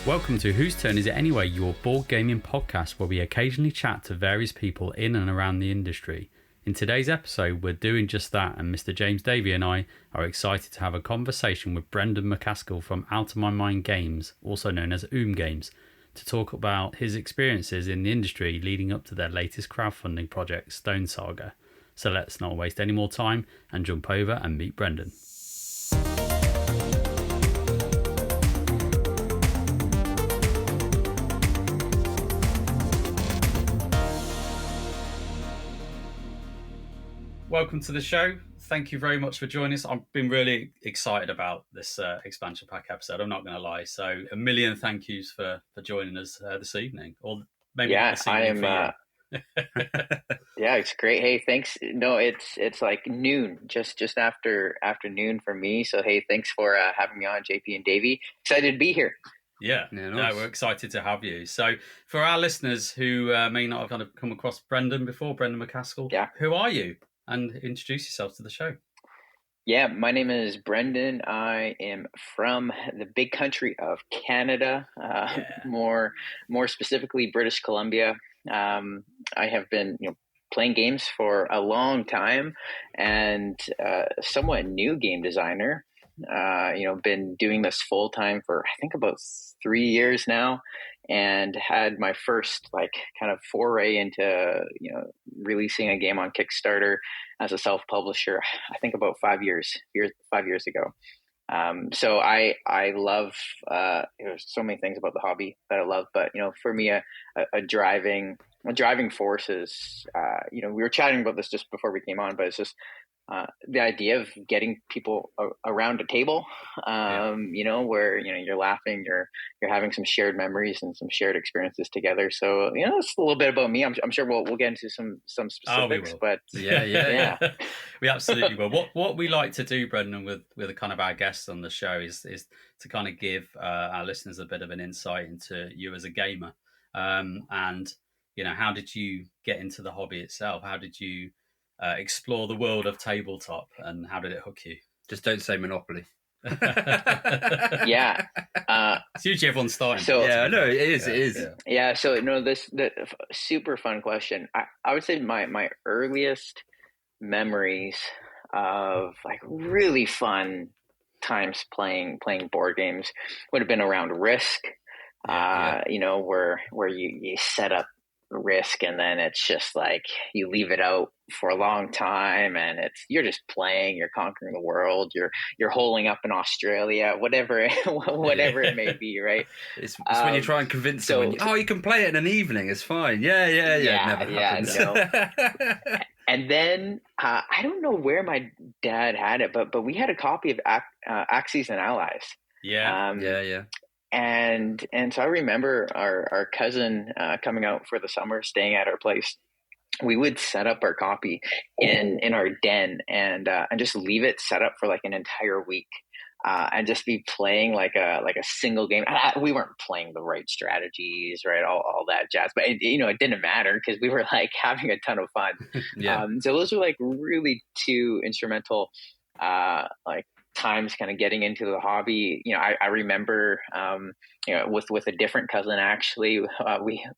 Welcome to Whose Turn Is It Anyway, your board gaming podcast where we occasionally chat to various people in and around the industry. In today's episode, we're doing just that, and Mr. James Davey and I are excited to have a conversation with Brendan McCaskell from Out of My Mind Games, also known as OOMM Games, to talk about his experiences in the industry leading up to their latest crowdfunding project, Stonesaga. So let's not waste any more time and jump over and meet Brendan. Welcome to the show. Thank you very much for joining us. I've been really excited about this expansion pack episode. I'm not going to lie. So a million thank yous for joining us this evening, or maybe this evening for you. Yeah, it's great. Hey, thanks. No, it's like noon, just after afternoon for me. So hey, thanks for having me on, JP and Davey. Excited to be here. Yeah, nice. No, we're excited to have you. So for our listeners who may not have kind of come across Brendan before, Brendan McCaskell, who are you? And introduce yourself to the show. Yeah, my name is Brendan. I am from the big country of Canada, more specifically British Columbia. I have been, playing games for a long time, and somewhat new game designer. Been doing this full time for I think about 3 years now, and had my first kind of foray into releasing a game on Kickstarter as a self-publisher. I think about 5 years ago. So I love there's so many things about the hobby that I love, but for me a driving force is we were chatting about this just before we came on, but it's just the idea of getting people around a table, where you're laughing, you're having some shared memories and some shared experiences together. So it's a little bit about me. I'm sure we'll get into some specifics, but yeah. We absolutely will. What we like to do, Brendan, with kind of our guests on the show is to kind of give our listeners a bit of an insight into you as a gamer, and how did you get into the hobby itself? How did you explore the world of tabletop, and how did it hook you? Just don't say Monopoly. Yeah. It's usually everyone's starting. So yeah, no, it is. Yeah. So the super fun question. I would say my earliest memories of really fun times playing board games would have been around Risk. Where you set up Risk, and then it's just you leave it out for a long time, and you're just playing, you're conquering the world, you're holing up in Australia, whatever it may be, right? It's when you try and convince someone, you can play it in an evening, it's fine. Never happens. No. And then I don't know where my dad had it, but we had a copy of Axes and Allies. And so I remember our cousin coming out for the summer, staying at our place. We would set up our copy in our den and just leave it set up for an entire week, and just be playing like a single game. We weren't playing the right strategies, right? All that jazz, but it didn't matter because we were having a ton of fun. So those were really two instrumental times kind of getting into the hobby. I remember with a different cousin, actually,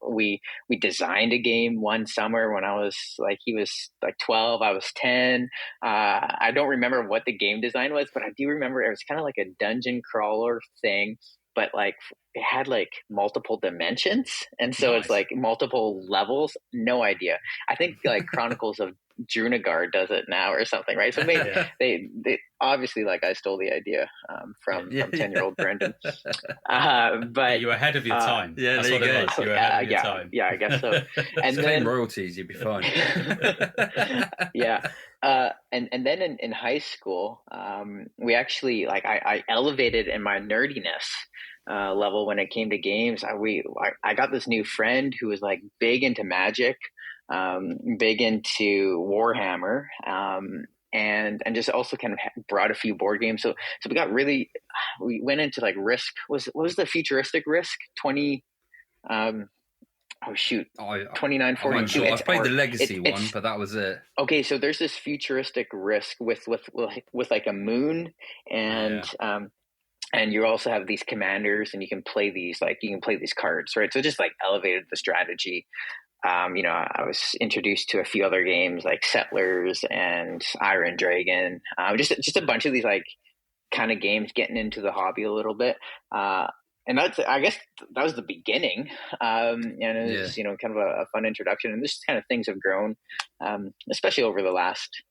we designed a game one summer when I was he was 12, I was 10. I don't remember what the game design was, but I do remember it was kind of like a dungeon crawler thing, but it had multiple dimensions, and so nice. It's multiple levels. No idea. I think Chronicles of Drunagar does it now or something, right? So maybe they obviously I stole the idea from 10-year-old Brendan, but you were ahead of your time. That's what it was. You were ahead of your time. Yeah, I guess so. And then royalties, you'd be fine. And then in high school, we actually I elevated in my nerdiness level when it came to games. I got this new friend who was big into Magic, big into Warhammer, and just also kind of brought a few board games. So we went into Risk. What was the futuristic Risk? 2942. I played the Legacy one, but that was it. Okay, so there's this futuristic Risk with a moon and and you also have these commanders, and you can play these cards, right? So it just like elevated the strategy. I was introduced to a few other games like Settlers and Iron Dragon, just a bunch of these like kind of games, getting into the hobby a little bit. And I guess that was the beginning. And it was, kind of a fun introduction. And this kind of things have grown, especially over the last,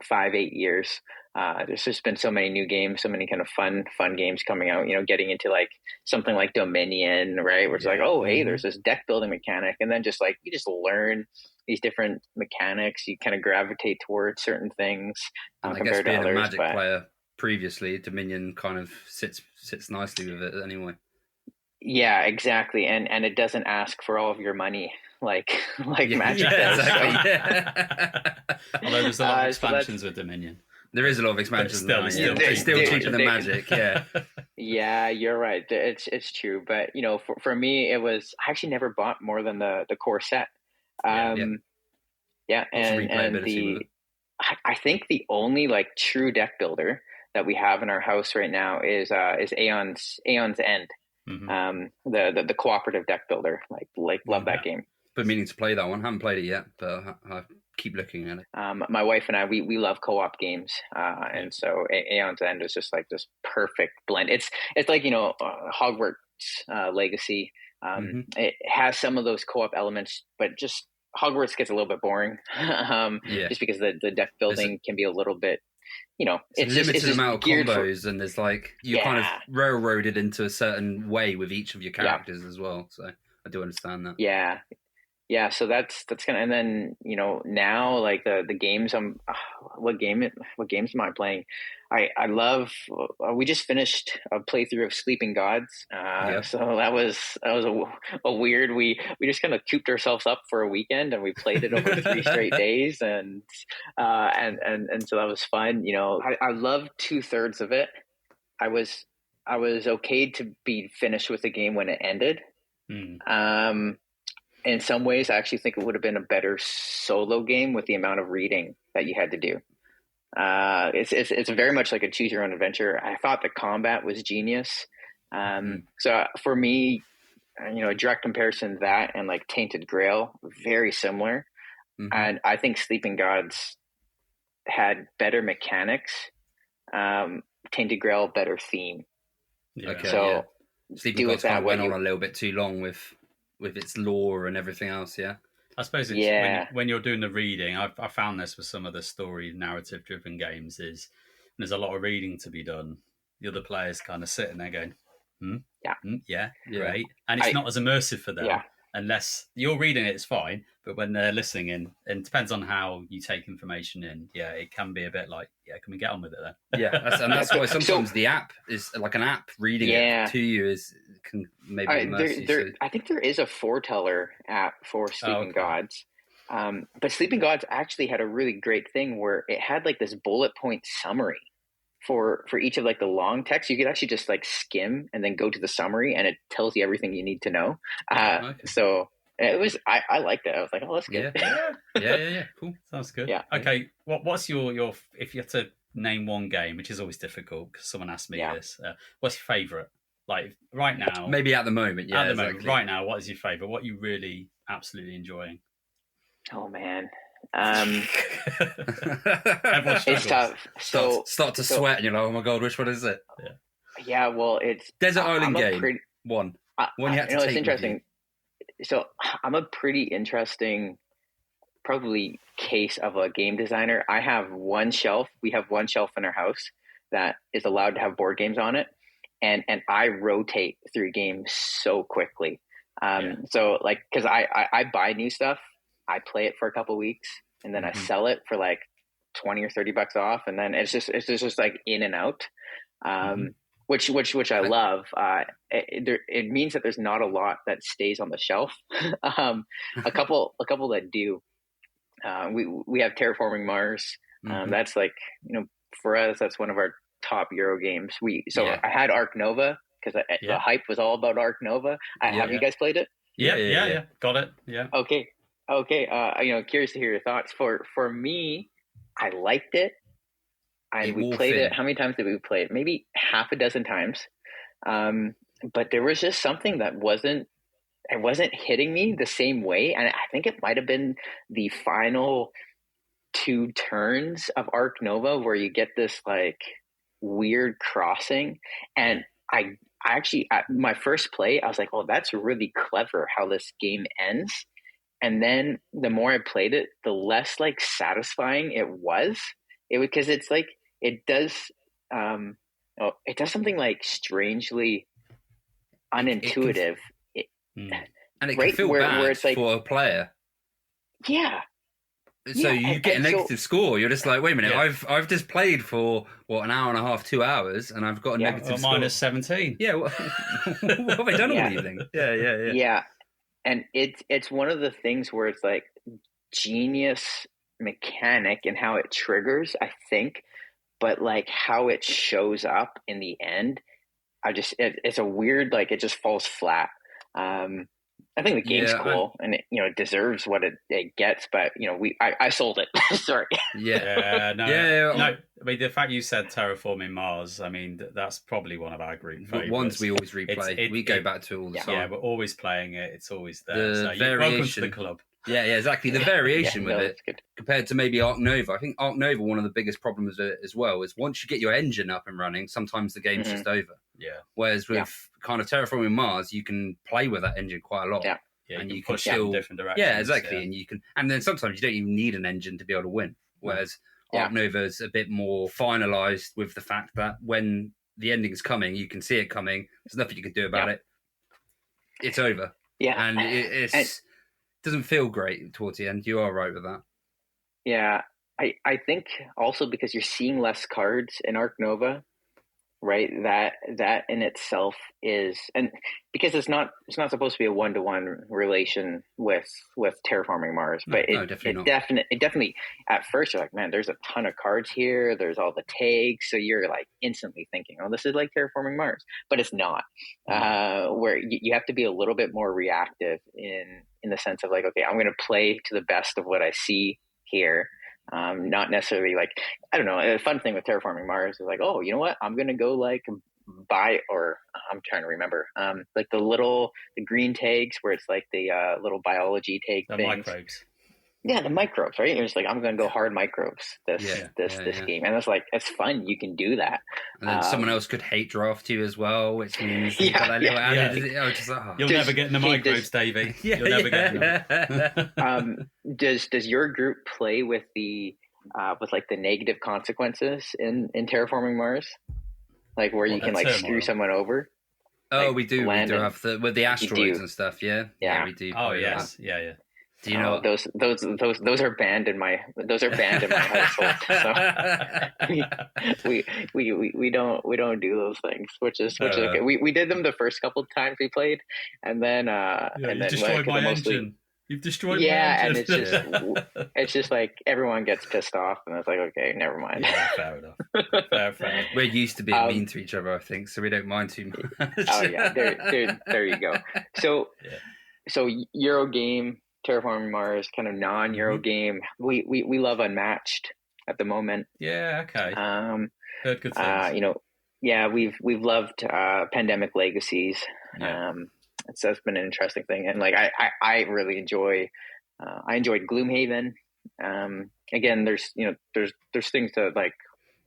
5-8 years. There's just been so many new games, so many kind of fun games coming out, getting into like something like Dominion, right? Where it's like, oh, hey, there's this deck building mechanic. And then just like, you just learn these different mechanics. You kind of gravitate towards certain things and compared to others. A Magic player previously, Dominion kind of sits nicely with it anyway. Yeah, exactly. And it doesn't ask for all of your money like Magic does. Exactly. Although there's a lot of expansions with Dominion. There is a lot of expansions. It's still cheaper than Magic, yeah. Yeah, you're right. It's true. But, for me, it was, I actually never bought more than the core set. And I think the only like true deck builder that we have in our house right now is Aeon's End. Mm-hmm. The cooperative deck builder. Like love that game. Been meaning to play that one. Haven't played it yet, but I keep looking at it. My wife and I, we love co-op games, and so Aeon's End is just like this perfect blend. It's like Hogwarts Legacy. It has some of those co-op elements, but just Hogwarts gets a little bit boring, just because the deck building can be a little bit. It's limited amount of combos, and there's like you're kind of railroaded into a certain way with each of your characters as well. So I do understand that. Yeah, so that's kind of, and then now like the games what games am I playing? I love. We just finished a playthrough of Sleeping Gods, so that was a weird. We just kind of cooped ourselves up for a weekend, and we played it over 3 straight days, and so that was fun. I loved 2/3 of it. I was okay to be finished with the game when it ended. In some ways, I actually think it would have been a better solo game with the amount of reading that you had to do. It's very much like a choose your own adventure. I thought the combat was genius. So for me, a direct comparison to that and like Tainted Grail, very similar. And I think Sleeping Gods had better mechanics. Tainted Grail, better theme. Okay, so Sleeping Gods kind of went on a little bit too long with its lore and everything else, I suppose it's when you're doing the reading, I found this with some of the story narrative driven games is there's a lot of reading to be done. The other players kind of sitting there going, great. And it's not as immersive for them unless you're reading it, it's fine. But when they're listening in, and it depends on how you take information in, it can be a bit like, can we get on with it then? That's why sometimes the app is like an app reading it to you can maybe immerse you. I think there is a foreteller app for Sleeping Gods. But Sleeping Gods actually had a really great thing where it had like this bullet point summary for each of like the long text. You could actually just like skim and then go to the summary, and it tells you everything you need to know. So it was, I liked it. I was like, oh, that's good. Yeah. Cool. Sounds good. Yeah. Okay. What's your if you had to name one game, which is always difficult because someone asked me this, what's your favorite? Like right now, maybe at the moment. At the moment, right now, what is your favorite? What are you really absolutely enjoying? Oh man. It's tough. Start to sweat, and you're like, oh my god, which one is it? Yeah, well, it's Desert Island game. One you had to take. It's interesting. So I'm a pretty interesting, probably case of a game designer. We have one shelf in our house that is allowed to have board games on it, and I rotate through games so quickly. So like, because I buy new stuff. I play it for a couple weeks, and then I sell it for like $20 or $30 off, and then it's just like in and out, which I love. It means that there's not a lot that stays on the shelf. A couple that do. We have Terraforming Mars. That's like for us, that's one of our top Euro games. I had Ark Nova because the hype was all about Ark Nova. Have you guys played it? Yeah. Got it. Yeah. Okay. Curious to hear your thoughts. For me, I liked it. And we played it. How many times did we play it? Maybe half a dozen times. But there was just something that wasn't hitting me the same way. And I think it might have been the final 2 turns of Arc Nova where you get this like weird crossing. And I actually, at my first play, I was like, oh, that's really clever how this game ends. And then the more I played it, the less like satisfying it was. Because it's like, it does something like strangely unintuitive. And it can feel bad where it's like, for a player. Yeah. So you get a negative score. You're just like, wait a minute, I've just played for an hour and a half, 2 hours, and I've got a negative score. Minus 17. Yeah. What have I done all evening? Yeah. Yeah. And it's one of the things where it's like genius mechanic and how it triggers, I think, but like how it shows up in the end, it's a weird, like it just falls flat. I think the game's cool and it deserves what it gets, but I sold it. Sorry. No. I mean, the fact you said Terraforming Mars, I mean, that's probably one of our group favorites. Ones we always replay. We go back to all the time. Yeah, we're always playing it. It's always there. Welcome to the club. Yeah, exactly. The variation with it compared to maybe Arc Nova. I think Arc Nova, one of the biggest problems with it as well, is once you get your engine up and running, sometimes the game's just over. Yeah. Whereas with kind of Terraforming Mars, you can play with that engine quite a lot. Yeah. And you can push it in different directions. Yeah, exactly. Yeah. And then sometimes you don't even need an engine to be able to win. Whereas Arc Nova is a bit more finalised with the fact that when the ending's coming, you can see it coming. There's nothing you can do about it. It's over. Yeah. And it doesn't feel great towards the end. You are right with that. Yeah. I think also because you're seeing less cards in Arc Nova, right? That in itself is, and because it's not supposed to be a 1-to-1 relation with Terraforming Mars, but it definitely at first you're like, man, there's a ton of cards here. There's all the tags. So you're like instantly thinking, oh, this is like Terraforming Mars, but it's not. Where you have to be a little bit more reactive in the sense of like, okay, I'm going to play to the best of what I see here. Not necessarily like, I don't know, a fun thing with Terraforming Mars is like, oh, you know what? I'm going to go like buy, or I'm trying to remember, like the green tags where it's like the little biology tag things. Microbes. Yeah, the microbes, right? You're just like, I'm going to go hard microbes this game. And it's like, it's fun. You can do that. And then someone else could hate draft you as well, which means you'll never get in the microbes, Davey. You'll never get in them. Does your group play with the with like the negative consequences in Terraforming Mars? Like where you can like screw someone over? Oh, like we do. We do have with the asteroids and stuff. Yeah, we do. Oh, yes. Yeah. Do you know those are banned in my household? So we don't do those things, which is okay. We did them the first couple of times we played, and then you destroyed my engine. You've destroyed my engine. And it's just like everyone gets pissed off, and it's like, okay, never mind. Yeah, fair enough. Fair. We're used to being mean to each other, I think, so we don't mind too much. Oh yeah, there you go. So Euro game. Terraforming Mars, kind of non-Euro game. We love Unmatched at the moment. Yeah, okay. Heard good things. We've loved Pandemic Legacies. Yeah. So that's been an interesting thing, and like I really enjoyed Gloomhaven. Again, there's things to like,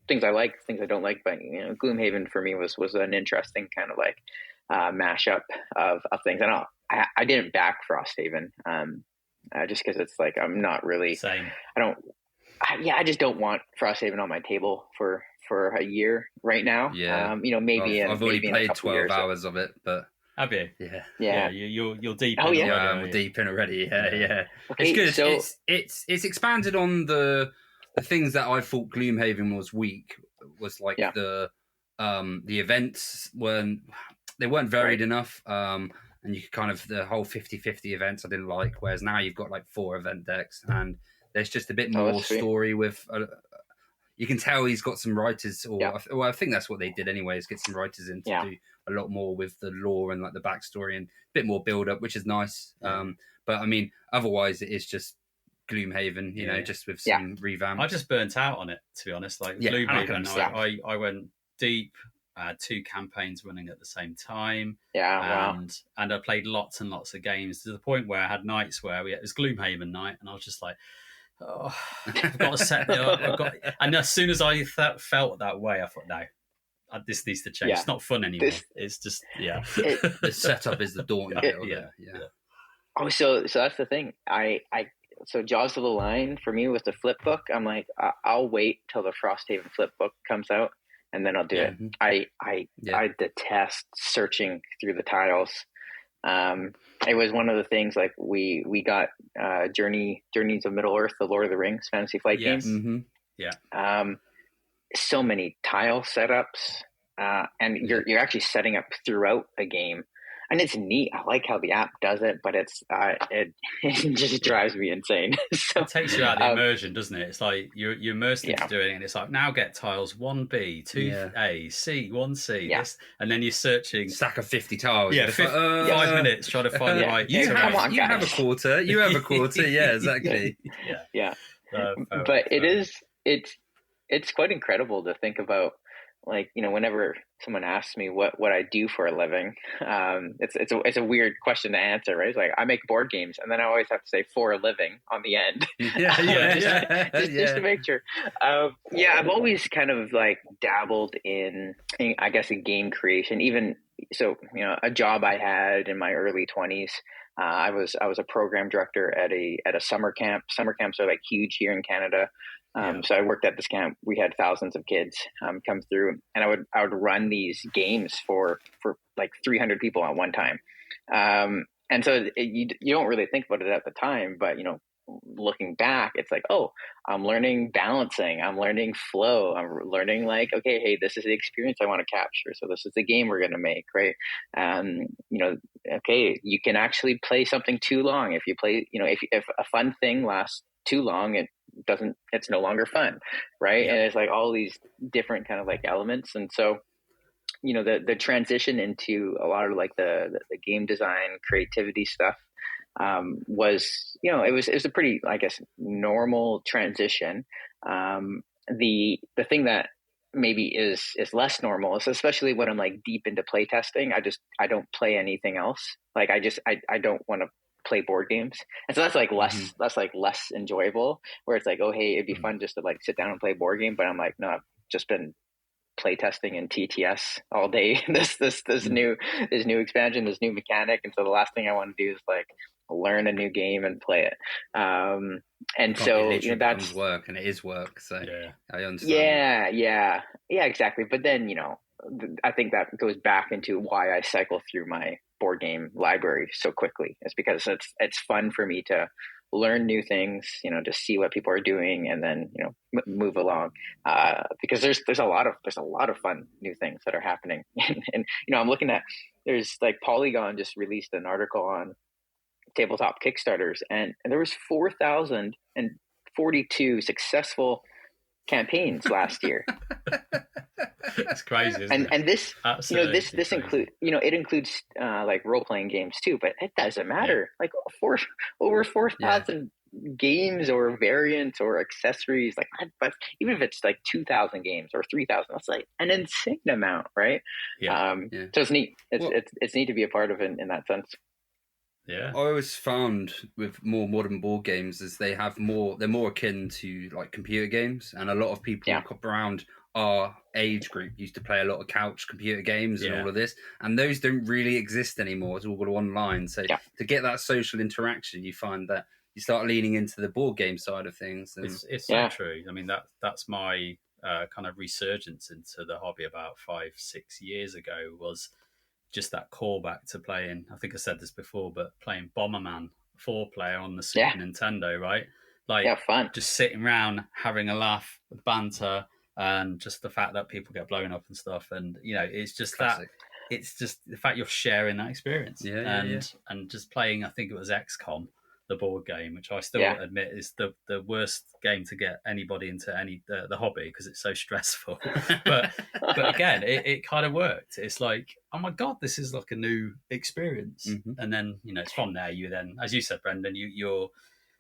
things I like, things I don't like, but Gloomhaven for me was an interesting kind of like mashup of things. And I didn't back Frosthaven, just because it's like I'm not really. Same. I just don't want Frosthaven on my table for a year right now. Yeah. Maybe I've already played 12 years, hours of it, but have you? Yeah. You're deep. Oh yeah, I'm deep in already. Yeah. Okay, it's good. So it's expanded on the things that I thought Gloomhaven was weak. Was like the events weren't varied enough. And you could kind of, the whole 50-50 events I didn't like, whereas now you've got like 4 event decks, and there's just a bit more story with, you can tell he's got some writers, I think that's what they did anyway, is get some writers in to do a lot more with the lore and like the backstory and a bit more build up, which is nice. But I mean, otherwise it is just Gloomhaven, you know, just with some revamp. I just burnt out on it, to be honest. Like Gloomhaven, I went deep. I had 2 campaigns running at the same time. And I played lots and lots of games to the point where I had nights where it was Gloomhaven night, and I was just like, oh, I've got to set it up. And as soon as I felt that way, I thought, no, this needs to change. It's not fun anymore. It's just, the setup is the daunting bit. Oh, so that's the thing. So Jaws of the Lion for me with the flip book, I'm like, I'll wait till the Frosthaven flip book comes out, and then I'll do it. I detest searching through the tiles. It was one of the things, like we got Journeys of Middle Earth, the Lord of the Rings Fantasy Flight game. Mm-hmm. So many tile setups, and you're actually setting up throughout a game. And it's neat. I like how the app does it, but it just drives me insane. So, it takes you out of the immersion, doesn't it? It's like you're immersed into doing it, and it's like, now get tiles 1B, 2A, C, 1C, this, and then you're searching. Stack of 50 tiles. 5 minutes trying to find the right. You have a quarter. You have a quarter. Yeah, exactly. But it's quite incredible to think about. Like, you know, whenever someone asks me what I do for a living, it's a weird question to answer, right? It's like, I make board games, and then I always have to say for a living on the end. Just to make sure. I've always kind of like dabbled in, I guess, in game creation. Even so, you know, a job I had in my early 20s. I was a program director at a summer camp. Summer camps are like huge here in Canada. So I worked at this camp. We had thousands of kids come through, and I would run these games for like 300 people at one time. And so you don't really think about it at the time, but you know, looking back, it's like, oh, I'm learning balancing, I'm learning flow, I'm learning like, okay, hey, this is the experience I want to capture, so this is the game we're going to make, right? You know, okay, you can actually play something too long. If you play, you know, if a fun thing lasts too long, it's no longer fun, right? And it's like all these different kind of like elements. And so, you know, the transition into a lot of like the game design creativity stuff was, you know, it was a pretty, I guess, normal transition. The thing that maybe is less normal is, especially when I'm like deep into play testing, I don't play anything else. Like I don't want to play board games, and so that's like less enjoyable, where it's like, oh hey, it'd be fun just to like sit down and play a board game, but I'm like, no, I've just been play testing in TTS all day, this new expansion, this new mechanic, and so the last thing I want to do is like learn a new game and play it. And so, you know, that's work, and it is work, so I understand. Yeah, exactly. But then, you know, I think that goes back into why I cycle through my board game library so quickly. It's because it's fun for me to learn new things, you know, to see what people are doing, and then, you know, move along. Because there's a lot of fun new things that are happening. And you know, I'm looking at, there's like Polygon just released an article on tabletop Kickstarters, and there was 4,042 successful campaigns last year. It's crazy, isn't it? And this, absolutely, you know, this include, you know, it includes like role playing games too, but it doesn't matter. Like over 4,000 games or variants or accessories, like, but even if it's like 2,000 games or 3,000, that's like an insane amount, right? So it's neat. It's neat to be a part of it in that sense. Yeah, I always found with more modern board games is they're more akin to like computer games, and a lot of people around our age group used to play a lot of couch computer games and all of this, and those don't really exist anymore. It's all online. So to get that social interaction, you find that you start leaning into the board game side of things. And it's so true. I mean, that's my kind of resurgence into the hobby about 5-6 years ago, was just that callback to playing, I think I said this before, but playing Bomberman 4-player on the Super Nintendo, right? Like, fun. Just sitting around having a laugh, banter, and just the fact that people get blown up and stuff. And, you know, it's just classic. It's just the fact you're sharing that experience. And just playing, I think it was XCOM, the board game, which I still admit is the worst game to get anybody into the hobby, because it's so stressful. but again, it kind of worked. It's like, oh my god, this is like a new experience. And then, you know, it's from there you then, as you said, Brendan, you're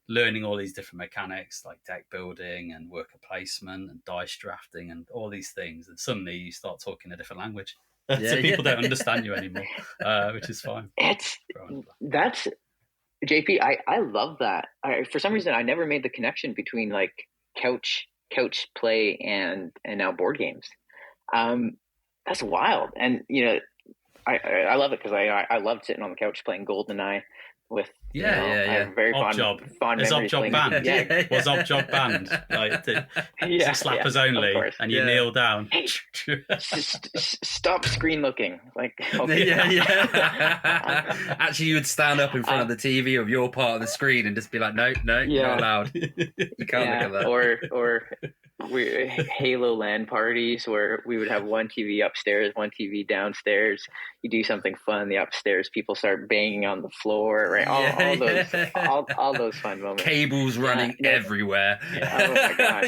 learning all these different mechanics like deck building and worker placement and dice drafting and all these things, and suddenly you start talking a different language. So people don't understand you anymore, which is fine. That's JP. I love that. For some reason, I never made the connection between like couch play and now board games. That's wild. And I love it because I loved sitting on the couch playing GoldenEye with very fond Is memories. Objob banned? Was Objob banned? Like, slappers only, and you kneel down. Hey, stop screen looking. Like, okay. Actually, you would stand up in front of the TV of your part of the screen and just be like, no, you're not allowed. You can't look at that. Or Halo LAN parties where we would have one TV upstairs, one TV downstairs. You do something fun, the upstairs people start banging on the floor, right? All those fun moments. Cables running everywhere. Oh my gosh!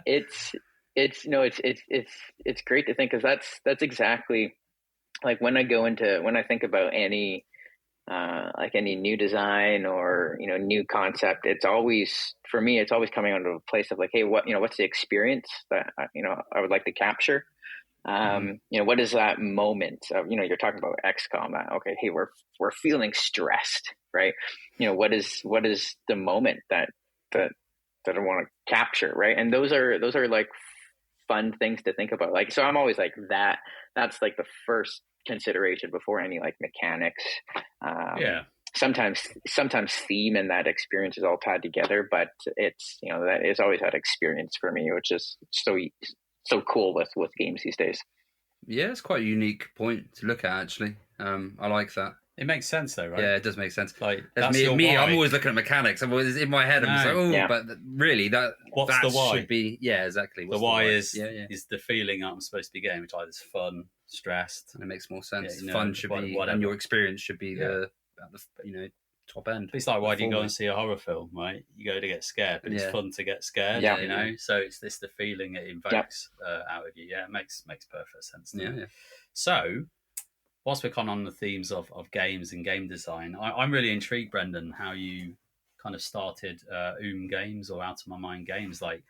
It's great to think, because that's exactly like when I think about any any new design or new concept, it's always, for me, it's always coming out of a place of like, hey, what's the experience that I would like to capture. What is that moment of, you're talking about XCOM, okay, hey, we're feeling stressed, right? What is the moment that I want to capture, right? And those are like fun things to think about. Like, so I'm always like that's like the first consideration before any like mechanics. Sometimes theme and that experience is all tied together, but it's that is always that experience for me, which is so cool with games these days. Yeah, it's quite a unique point to look at, actually. I like that. It makes sense though, right? Yeah, it does make sense. Like, that's me. I'm always looking at mechanics. I'm always in my head. I'm just like, but really, what's the why? Should be exactly. The why is the feeling I'm supposed to be getting, which either is fun, stressed, and it makes more sense. Fun should be, and your experience should be the top end. It's like, why do you go and see a horror film, right? You go to get scared, but it's fun to get scared, So it's the feeling it invokes out of you. Yeah, it makes perfect sense. Yeah. So, whilst we're kind of on the themes of games and game design, I'm really intrigued, Brendan, how you kind of started OOMM Games or Out of My Mind Games. Like,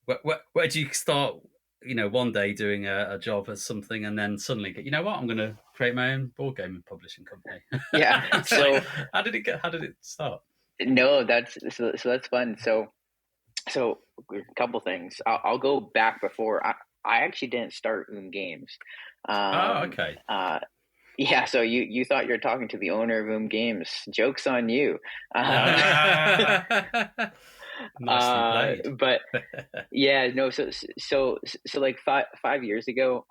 where do you start? One day doing a job as something, and then suddenly, I'm going to create my own board game and publishing company. Yeah. So how did it start? No, that's fun. So a couple things. I'll go back before. I actually didn't start OOMM Games. Okay. Yeah, so you thought you were talking to the owner of OOMM Games. Joke's on you. Nicely played. But so like 5 years ago,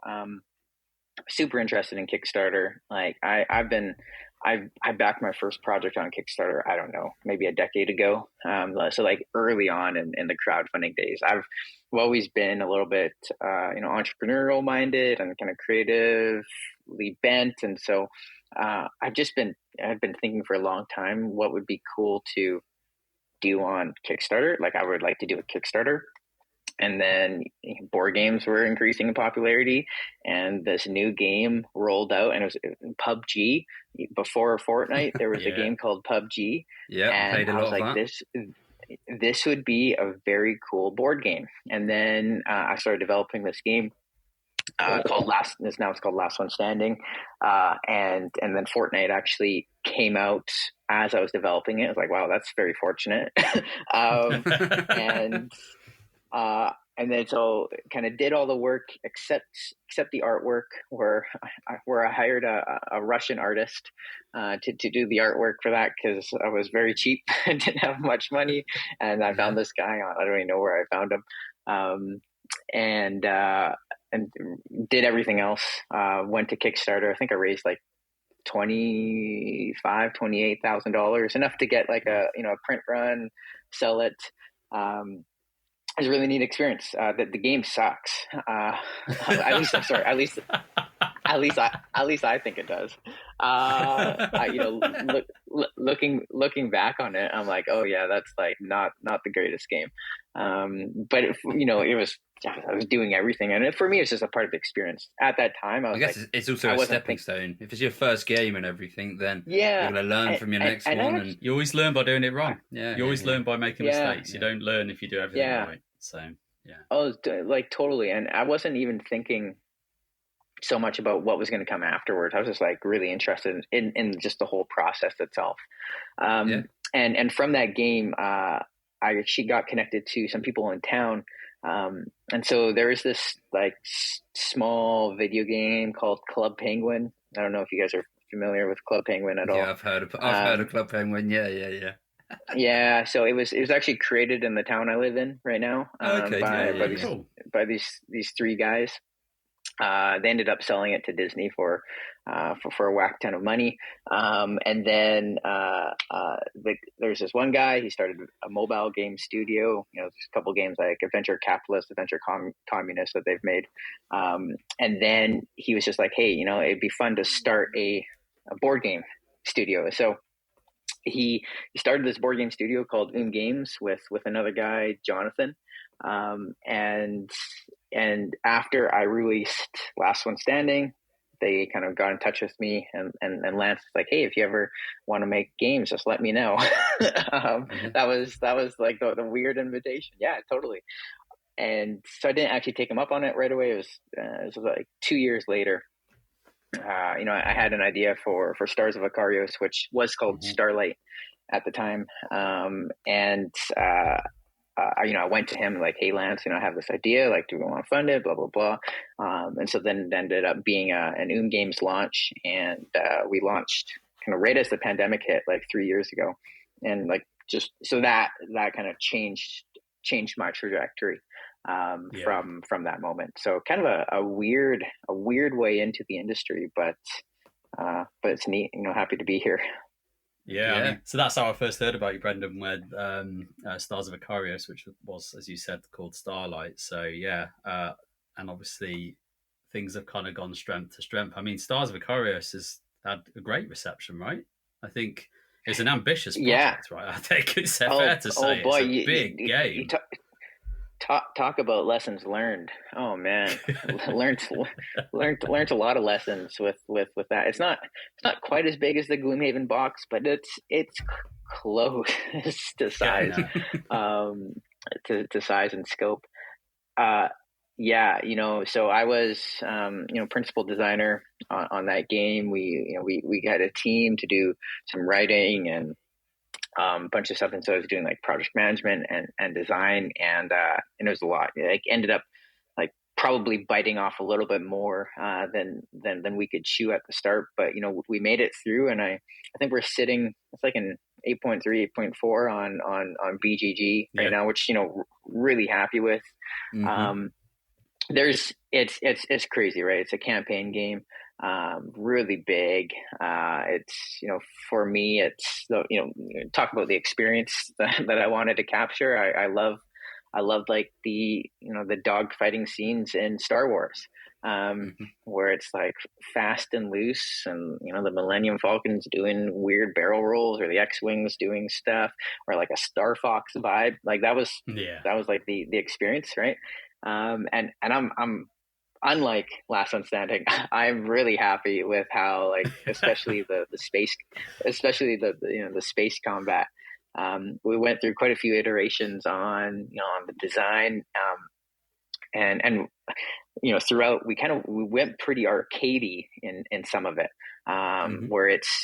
super interested in Kickstarter. Like I backed my first project on Kickstarter, I don't know, maybe a decade ago. So like early on in the crowdfunding days, I've always been a little bit, entrepreneurial minded and kind of creatively bent. And so, I've been thinking for a long time, what would be cool to do on Kickstarter. Like I would like to do a Kickstarter. And then board games were increasing in popularity, and this new game rolled out, and it was PUBG. Before Fortnite, there was a game called PUBG. Yeah, and I was like, this would be a very cool board game. And then I started developing this game called it's called Last One Standing. And then Fortnite actually came out as I was developing it. I was like, wow, that's very fortunate. And then so kind of did all the work except the artwork, where I hired a Russian artist to do the artwork for that, because I was very cheap and didn't have much money. And I found this guy I don't even know where I found him, and did everything else. Went to Kickstarter. I think I raised like $28,000, enough to get like a print run, sell it. It was a really neat experience. The game sucks. At least At least I think it does. Looking back on it, I'm like, oh yeah, that's like not the greatest game. But it was, I was doing everything, and for me, it's just a part of the experience. At that time, I guess it's also a stepping stone. If it's your first game and everything, then you're going to learn from your next one, and you always learn by doing it wrong. Yeah, you always learn by making mistakes. You don't learn if you do everything right. So yeah. Oh, like totally, and I wasn't even thinking so much about what was going to come afterwards. I was just like really interested in just the whole process itself. And from that game, I actually got connected to some people in town. And so there is this like small video game called Club Penguin. I don't know if you guys are familiar with Club Penguin at all. Yeah, I've heard of Club Penguin. Yeah. Yeah, so it was actually created in the town I live in right now. By these three guys. They ended up selling it to Disney for a whack ton of money. And then there's this one guy. He started a mobile game studio. There's a couple games like Adventure Capitalist, Adventure Communist that they've made. And then he was just like, hey, it'd be fun to start a board game studio. So he started this board game studio called OOMM Games with another guy, Jonathan. And after I released Last One Standing, they kind of got in touch with me, and Lance was like, hey, if you ever want to make games, just let me know. That was like the weird invitation. Yeah, totally. And so I didn't actually take him up on it right away. It was like 2 years later. I had an idea for Stars of Akarios, which was called Starlight at the time. I went to him like, hey, Lance, I have this idea, like, do we want to fund it, blah, blah, blah. And so then it ended up being an OOMM Games launch. And we launched kind of right as the pandemic hit, like 3 years ago. And like, just so that kind of changed my trajectory from that moment. So kind of a weird way into the industry, but it's neat, happy to be here. Yeah. I mean, so that's how I first heard about you, Brendan, with Stars of Akarios, which was, as you said, called Starlight. So yeah, and obviously things have kind of gone strength to strength. I mean, Stars of Akarios has had a great reception, right? I think it's an ambitious project, right? I think it's fair to say it's a big game. Talk about lessons learned. Oh man, learned a lot of lessons with that. It's not quite as big as the Gloomhaven box, but it's close to size, to size and scope. So I was principal designer on that game. We had a team to do some writing and a bunch of stuff, and so I was doing like project management and design, and it was a lot. Like ended up like probably biting off a little bit more than we could chew at the start, but we made it through, and I think we're sitting, it's like an 8.3, 8.4 on BGG right now, which really happy with. It's crazy, right? It's a campaign game. Really big. It's for me, it's talk about the experience that I wanted to capture. I love like the dog fighting scenes in Star Wars, where it's like fast and loose, and the Millennium Falcon's doing weird barrel rolls, or the X-Wings doing stuff, or like a Star Fox vibe. Like that was like the experience, right? And I'm unlike Last One Standing, I'm really happy with how, like, especially the space, especially the space combat. We went through quite a few iterations on the design, and throughout we went pretty arcadey in some of it, where it's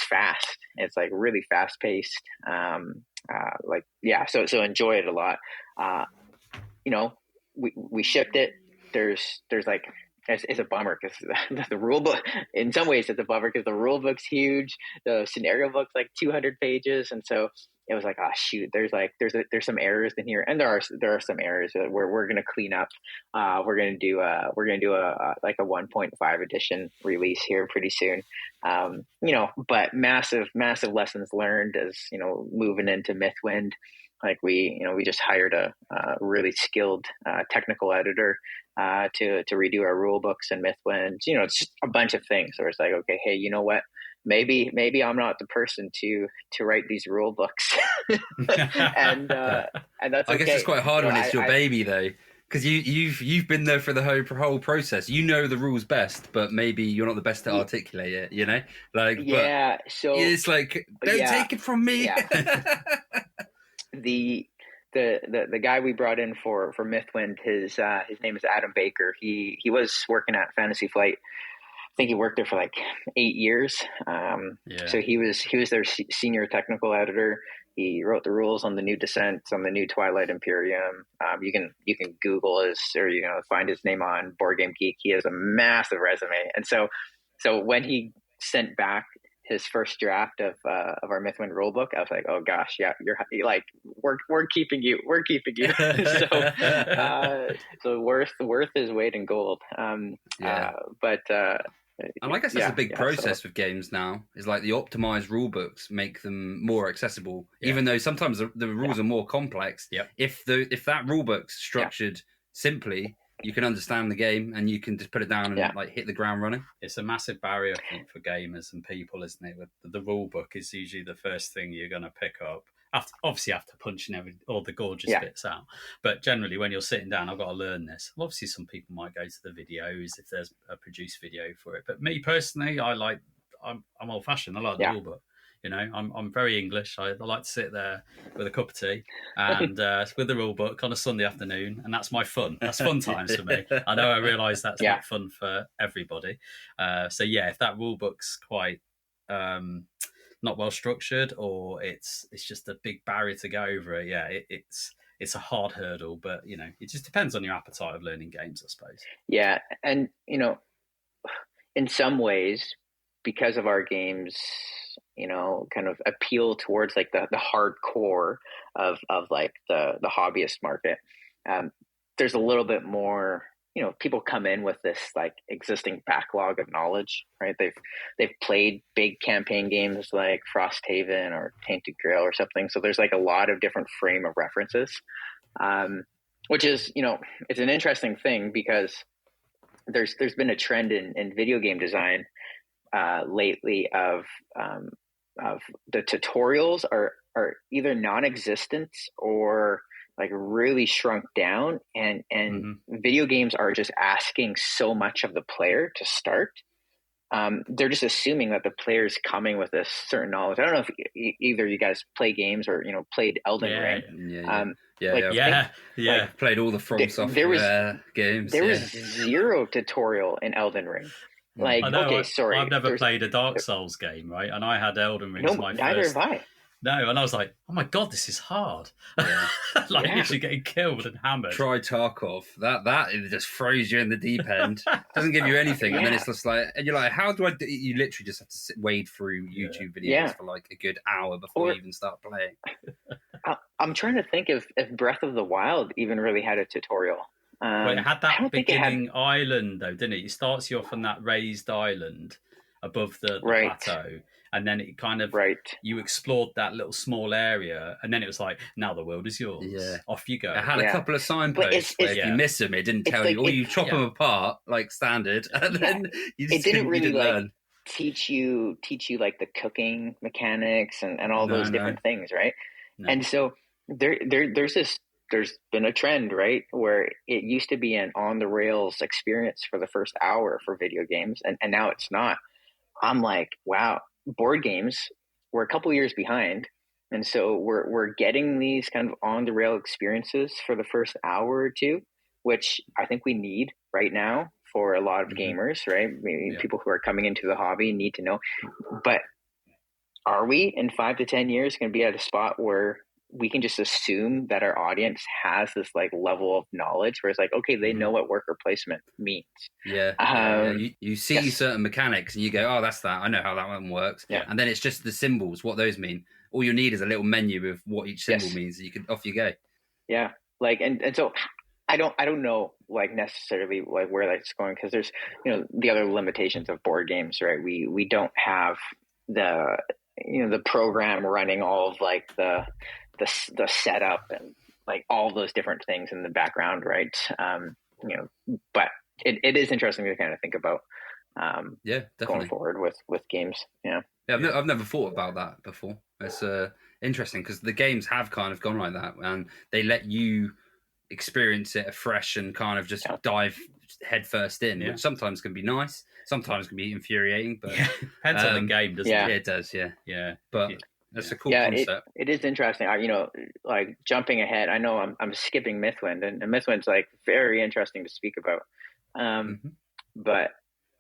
fast. It's like really fast paced. So enjoy it a lot. We shipped it. There's like, it's a bummer because the rule book, in some ways it's a bummer because the rule book's huge. The scenario book's like 200 pages. And so it was like, oh shoot, there's some errors in here, and there are some errors that we're going to clean up. We're going to do a 1.5 edition release here pretty soon. But massive lessons learned as moving into Mythwind. Like we just hired a really skilled technical editor to redo our rule books and Mythwind. It's just a bunch of things. So it's like, okay, hey, you know what? Maybe I'm not the person to write these rule books, and that's okay. I guess it's quite hard when it's your baby though, because you've been there for the whole process. You know the rules best, but maybe you're not the best to articulate it. So it's like, don't take it from me. Yeah. The guy we brought in for Mythwind, his name is Adam Baker. He was working at Fantasy Flight. I think he worked there for like 8 years. So he was their senior technical editor. He wrote the rules on the new Descent, on the new Twilight Imperium. You can Google find his name on Board Game Geek. He has a massive resume, and so when he sent back his first draft of our Mythwind rulebook, I was like, oh gosh, yeah, you're like, we're keeping you. So worth his weight in gold. And I guess that's a big process with games now, is like the optimized rule books make them more accessible, even though sometimes the rules are more complex. Yep. If that rule book's structured simply, you can understand the game and you can just put it down and like hit the ground running. It's a massive barrier, I think, for gamers and people, isn't it? The rule book is usually the first thing you're going to pick up. Obviously, after punching all the gorgeous bits out. But generally, when you're sitting down, I've got to learn this. Well, obviously, some people might go to the videos if there's a produced video for it. But me personally, I'm old-fashioned. I like the rule book. I'm very English. I like to sit there with a cup of tea and with the rule book on a Sunday afternoon, and that's my fun. That's fun times for me. I realise that's not fun for everybody. If that rule book's quite not well structured, or it's just a big barrier to go over it, it's a hard hurdle. But it just depends on your appetite of learning games, I suppose. Yeah, and in some ways, because of our games, kind of appeal towards like the hardcore of like the hobbyist market. There's a little bit more, people come in with this like existing backlog of knowledge, right? They've played big campaign games like Frosthaven or Tainted Grail or something. So there's like a lot of different frame of references, which is, it's an interesting thing because there's been a trend in video game design lately of the tutorials are either non-existent or like really shrunk down, and video games are just asking so much of the player to start. They're just assuming that the player's coming with this certain knowledge. I don't know if either you guys play games or played Elden Ring. Played all the From Software games. There was zero tutorial in Elden Ring. Like, I've never played a Dark Souls game, right? And I had Elden Ring as my first. Neither have I. No, and I was like, oh my god, this is hard. Literally getting killed and hammered. Try Tarkov. That it just throws you in the deep end. Doesn't give you anything, and then it's just like, and you're like, how do I do? You literally just have to wade through YouTube videos for like a good hour before you even start playing. I'm trying to think if Breath of the Wild even really had a tutorial. Well, it had that beginning island, though, didn't it? It starts you off on that raised island above the plateau, and then it kind of you explored that little small area, and then it was like, now the world is yours. Yeah, off you go. It had a couple of signposts where if you miss them, it didn't tell you, or you chop them apart like standard, and then you just didn't really learn. Teach you like the cooking mechanics and all those different things, right? No. And so there's been a trend, right, where it used to be an on-the-rails experience for the first hour for video games, and now it's not. I'm like, wow, board games, we're a couple years behind, and so we're getting these kind of on-the-rail experiences for the first hour or two, which I think we need right now for a lot of gamers, right? People who are coming into the hobby need to know. But are we, in 5 to 10 years, going to be at a spot where we can just assume that our audience has this like level of knowledge where it's like, okay, they know what worker placement means. You see certain mechanics and you go, oh, that's that. I know how that one works. And then it's just the symbols, what those mean. all you need is a little menu with what each symbol means. You can off you go. Yeah, like and so I don't know like necessarily like where that's going, because there's the other limitations of board games, right? We don't have the the program running all of like the setup and like all those different things in the background, right? But it is interesting to kind of think about. Going forward with games. Yeah, I've never thought about that before. It's interesting because the games have kind of gone like that, and they let you experience it afresh and kind of just dive headfirst in, which sometimes can be nice, sometimes can be infuriating, but depends on the game, doesn't it? It does, yeah. But that's a cool concept. It is interesting. Like jumping ahead, I know I'm skipping Mythwind, and Mythwind's like very interesting to speak about.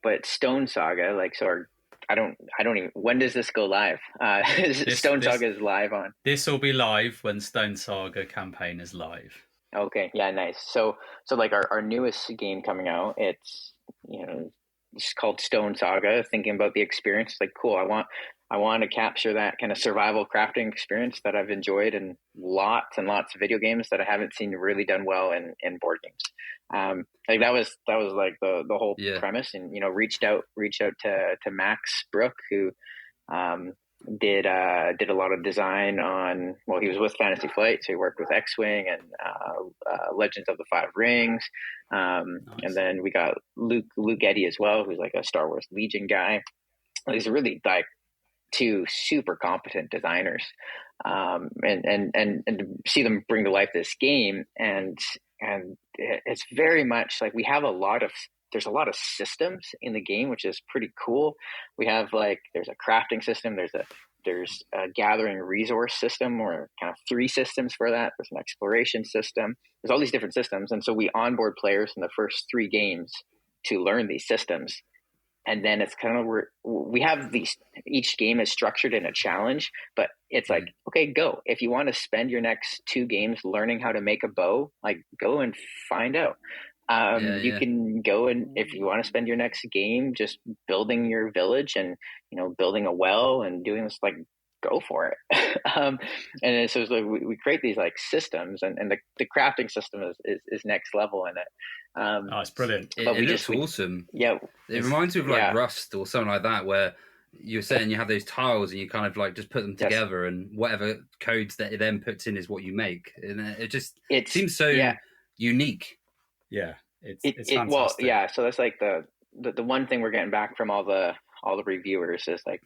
But Stonesaga, like, so I don't even, when does this go live? Stonesaga is live on. This will be live when Stonesaga campaign is live. Okay, yeah, nice. So like our newest game coming out, it's it's called Stonesaga. Thinking about the experience, like, cool. I want to capture that kind of survival crafting experience that I've enjoyed in lots and lots of video games that I haven't seen really done well in board games. Like that was like the whole premise, and reached out to Max Brook, who did a lot of design on, well, he was with Fantasy Flight, so he worked with X-Wing and Legends of the Five Rings. Nice. And then we got Luke Eddy as well, who's like a Star Wars Legion guy. He's really like two super competent designers, and to see them bring to life this game, and it's very much like there's a lot of systems in the game, which is pretty cool. We have like, there's a crafting system, there's a gathering resource system, or kind of three systems for that. There's an exploration system. There's all these different systems, and so we onboard players in the first 3 games to learn these systems. And then it's kind of where we have these, each game is structured in a challenge, but it's like, okay, go. If you want to spend your next 2 games learning how to make a bow, like, go and find out. You can go, and if you want to spend your next game just building your village and, building a well and doing this, like, go for it. And so we create these like systems, and the crafting system is next level in it. It's brilliant. It looks awesome. Yeah. It reminds me of like Rust or something like that, where you're saying you have those tiles and you kind of like just put them together, and whatever codes that it then puts in is what you make. And it seems so unique. Yeah. It's fantastic. Well, yeah. So that's like the one thing we're getting back from all the reviewers is like,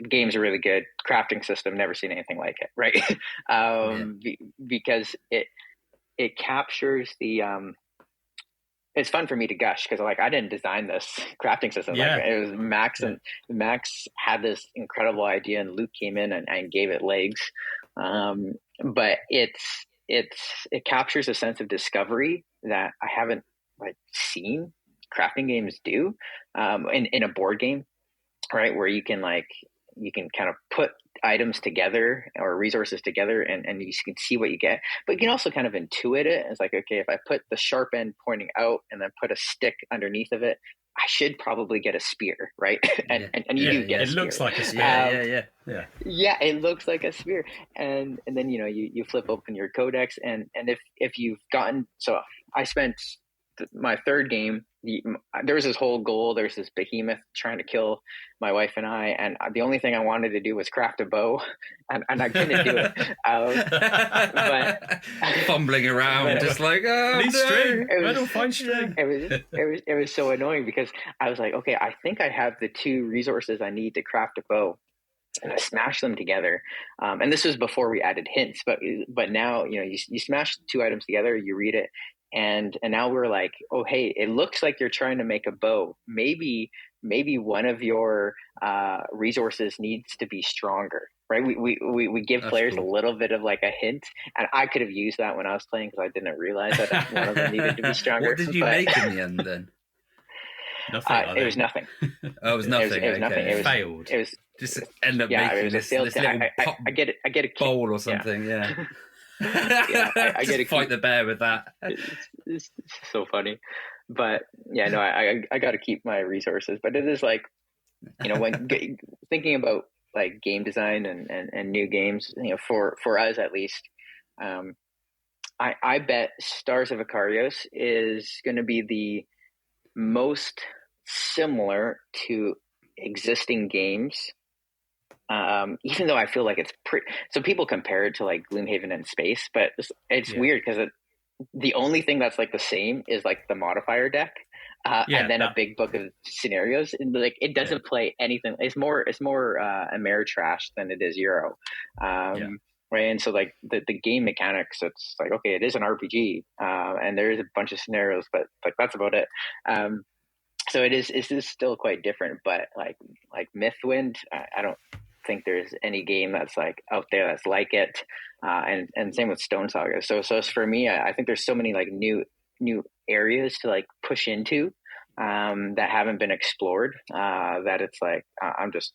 games are really good. Crafting system, never seen anything like it, right? Because it captures the it's fun for me to gush, because like, I didn't design this crafting system. Like, it was Max, and Max had this incredible idea, and Luke came in and gave it legs. But it captures a sense of discovery that I haven't like seen crafting games do in a board game, right? Where you can kind of put items together or resources together, and you can see what you get, but you can also kind of intuit it. It's like, okay, if I put the sharp end pointing out and then put a stick underneath of it, I should probably get a spear, right? and you do get a spear. It looks like a spear. Yeah, it looks like a spear. And then you flip open your codex, and if you've gotten, so I spent my 3rd game, there was this whole goal. There's this behemoth trying to kill my wife and I, and the only thing I wanted to do was craft a bow, and I couldn't do it. But fumbling around, just like, string. I don't find string. It was so annoying, because I was like, okay, I think I have the 2 resources I need to craft a bow, and I smashed them together. And this was before we added hints, but now you smash 2 items together, you read it. And now we're like, oh, hey, it looks like you're trying to make a bow. Maybe one of your resources needs to be stronger, right? We give players a little bit of like a hint, and I could have used that when I was playing, because I didn't realize that one of them needed to be stronger. What did you make in the end then? Nothing. It was nothing. Oh, it was nothing. It was nothing. It was failed. It was just end up making this little I get a bowl or something. Yeah. I get to fight the bear with that. It's so funny, but I got to keep my resources. But it is like, when thinking about like game design and new games, for us at least, I bet Stars of Akarios is going to be the most similar to existing games. Even though I feel like it's so people compare it to like Gloomhaven and Space, but it's weird because the only thing that's like the same is like the modifier deck, and then a big book of scenarios. And like it doesn't play anything. It's more Ameritrash than it is Euro. Right. And so like the game mechanics, it's like, okay, it is an RPG, and there is a bunch of scenarios, but like that's about it. So it is still quite different, but like Mythwind, I don't think there's any game that's like out there that's like it. And same with Stonesaga. So for me, I think there's so many like new areas to like push into, that haven't been explored, that it's like, I'm just,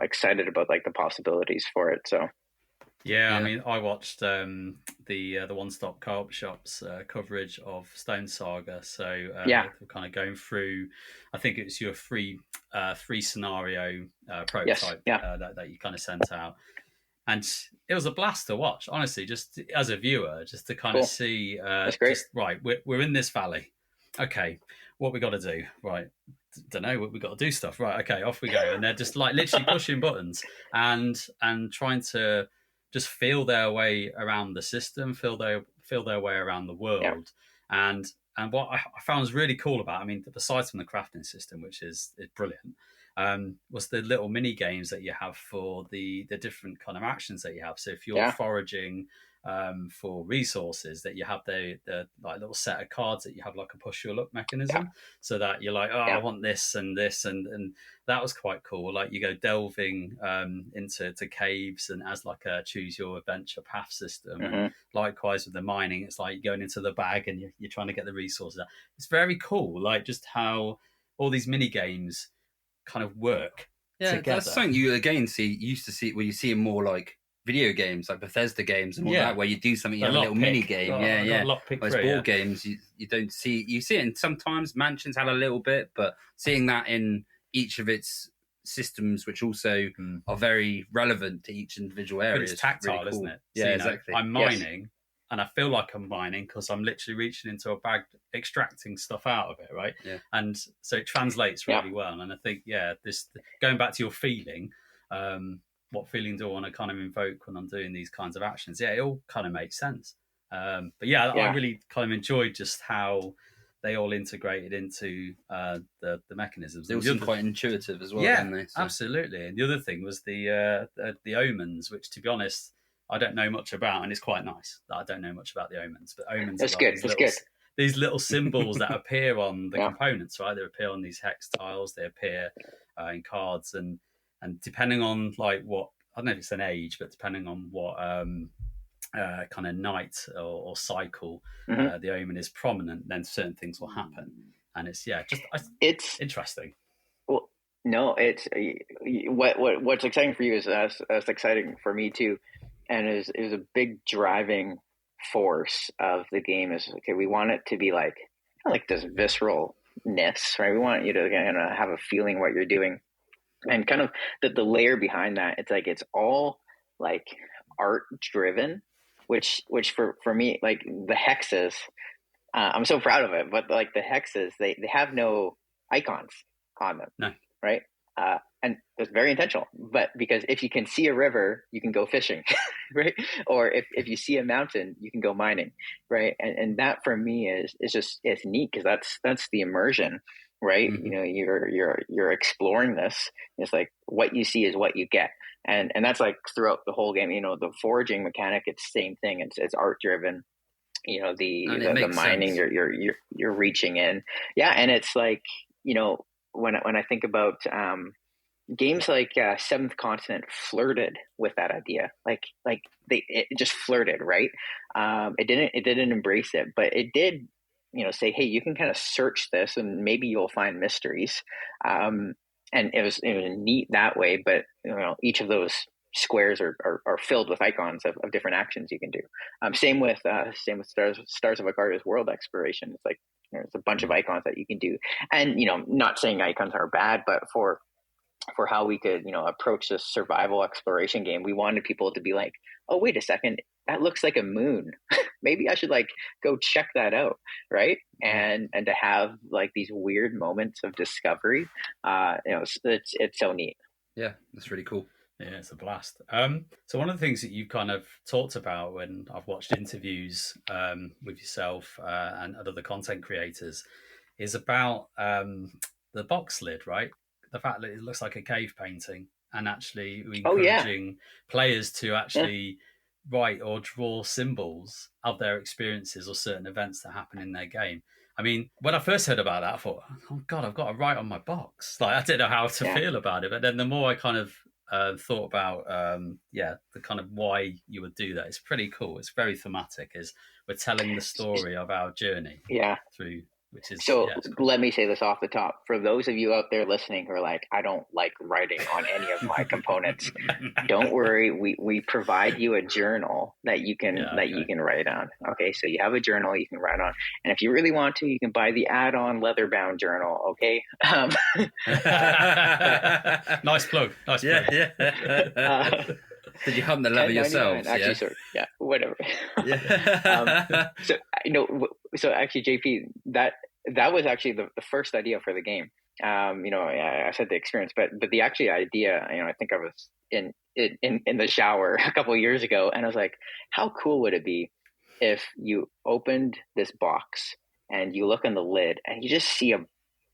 excited about like the possibilities for it. So. Yeah, I mean, I watched the One Stop Co-op Shop's coverage of Stonesaga. So we're kind of going through. I think it's your three scenario prototype that you kind of sent out, and it was a blast to watch. Honestly, just as a viewer, just to kind of see. That's great. We're in this valley. Okay, what we got to do? Right. Don't know what we got to do stuff. Right. Okay, off we go. And they're just like literally pushing buttons and trying to just feel their way around the system, feel their way around the world. And what I found was really cool about, I mean, besides from the crafting system, which is brilliant, was the little mini games that you have for the different kind of actions that you have. So if you're foraging for resources, that you have the like little set of cards that you have like a push your luck mechanism, so that you're like, I want this and this, and that was quite cool. Like you go delving into caves and as like a choose your adventure path system. And likewise with the mining, it's like you're going into the bag and you're trying to get the resources out. It's very cool, like just how all these mini games kind of work together. That's something you used to see where you see it more like video games, like Bethesda games and all that, where you do something, you have a little mini game. Whereas board games, you don't see. You see it in sometimes Mansions had a little bit, but seeing that in each of its systems, which also are very relevant to each individual area. But it's tactile, really cool, isn't it? So, exactly. I'm mining, and I feel like I'm mining because I'm literally reaching into a bag, extracting stuff out of it, right? Yeah. And so it translates really well. And I think, this going back to your feeling. What feeling do I want to kind of invoke when I'm doing these kinds of actions? Yeah, it all kind of makes sense. I really kind of enjoyed just how they all integrated into the mechanisms. They all seem quite intuitive as well, don't they? So. Absolutely. And the other thing was the omens, which, to be honest, I don't know much about, and it's quite nice that I don't know much about the omens. But omens are like these little symbols that appear on the components, right? They appear on these hex tiles. They appear in cards, and depending on like what, I don't know if it's an age, but depending on what kind of night or cycle the omen is prominent, then certain things will happen. And it's interesting. Well, no, it's what's exciting for you is as exciting for me too, and is a big driving force of the game is, okay, we want it to be like this visceralness, right? We want you to kind of have a feeling what you're doing. And kind of the layer behind that, it's like it's all like art driven, which for me, like the hexes, I'm so proud of it. But like the hexes, they have no icons on them, right? And it's very intentional. But because if you can see a river, you can go fishing, right? Or if you see a mountain, you can go mining, right? And that for me is it's neat because that's the immersion. Right. You're exploring this. It's like what you see is what you get. And that's like throughout the whole game, the foraging mechanic, it's the same thing. It's art driven, the mining, you're reaching in. Yeah. And it's like, when I think about, games like Seventh Continent flirted with that idea. It just flirted, right? It didn't embrace it, but it did, say, hey, you can kind of search this and maybe you'll find mysteries. And it was neat that way, but each of those squares are filled with icons of different actions you can do. Same with Stars of Akarios world exploration. It's like there's a bunch of icons that you can do. And not saying icons are bad, but for for how we could, approach this survival exploration game. We wanted people to be like, oh, wait a second, that looks like a moon. Maybe I should like go check that out, right? And to have like these weird moments of discovery, it's so neat. Yeah, that's really cool. Yeah, it's a blast. So one of the things that you kind of talked about when I've watched interviews with yourself and other content creators is about the box lid, right? The fact that it looks like a cave painting, and actually encouraging players to actually write or draw symbols of their experiences or certain events that happen in their game. I mean, when I first heard about that, I thought, oh God, I've got to write on my box. Like, I didn't know how to feel about it. But then the more I kind of thought about, the kind of why you would do that, it's pretty cool. It's very thematic. Is we're telling the story of our journey through. Which is, so cool. Let me say this off the top. For those of you out there listening who are like, I don't like writing on any of my components, don't worry. We provide you a journal that you can you can write on. Okay, so you have a journal you can write on, and if you really want to, you can buy the add-on leather-bound journal. Okay. Nice plug. Nice plug. Yeah. Did you hunt the leather yourselves? Actually, whatever. So actually, JP, that was actually the first idea for the game. I said the experience, but the actual idea, I think I was in the shower a couple of years ago, and I was like, how cool would it be if you opened this box and you look on the lid and you just see a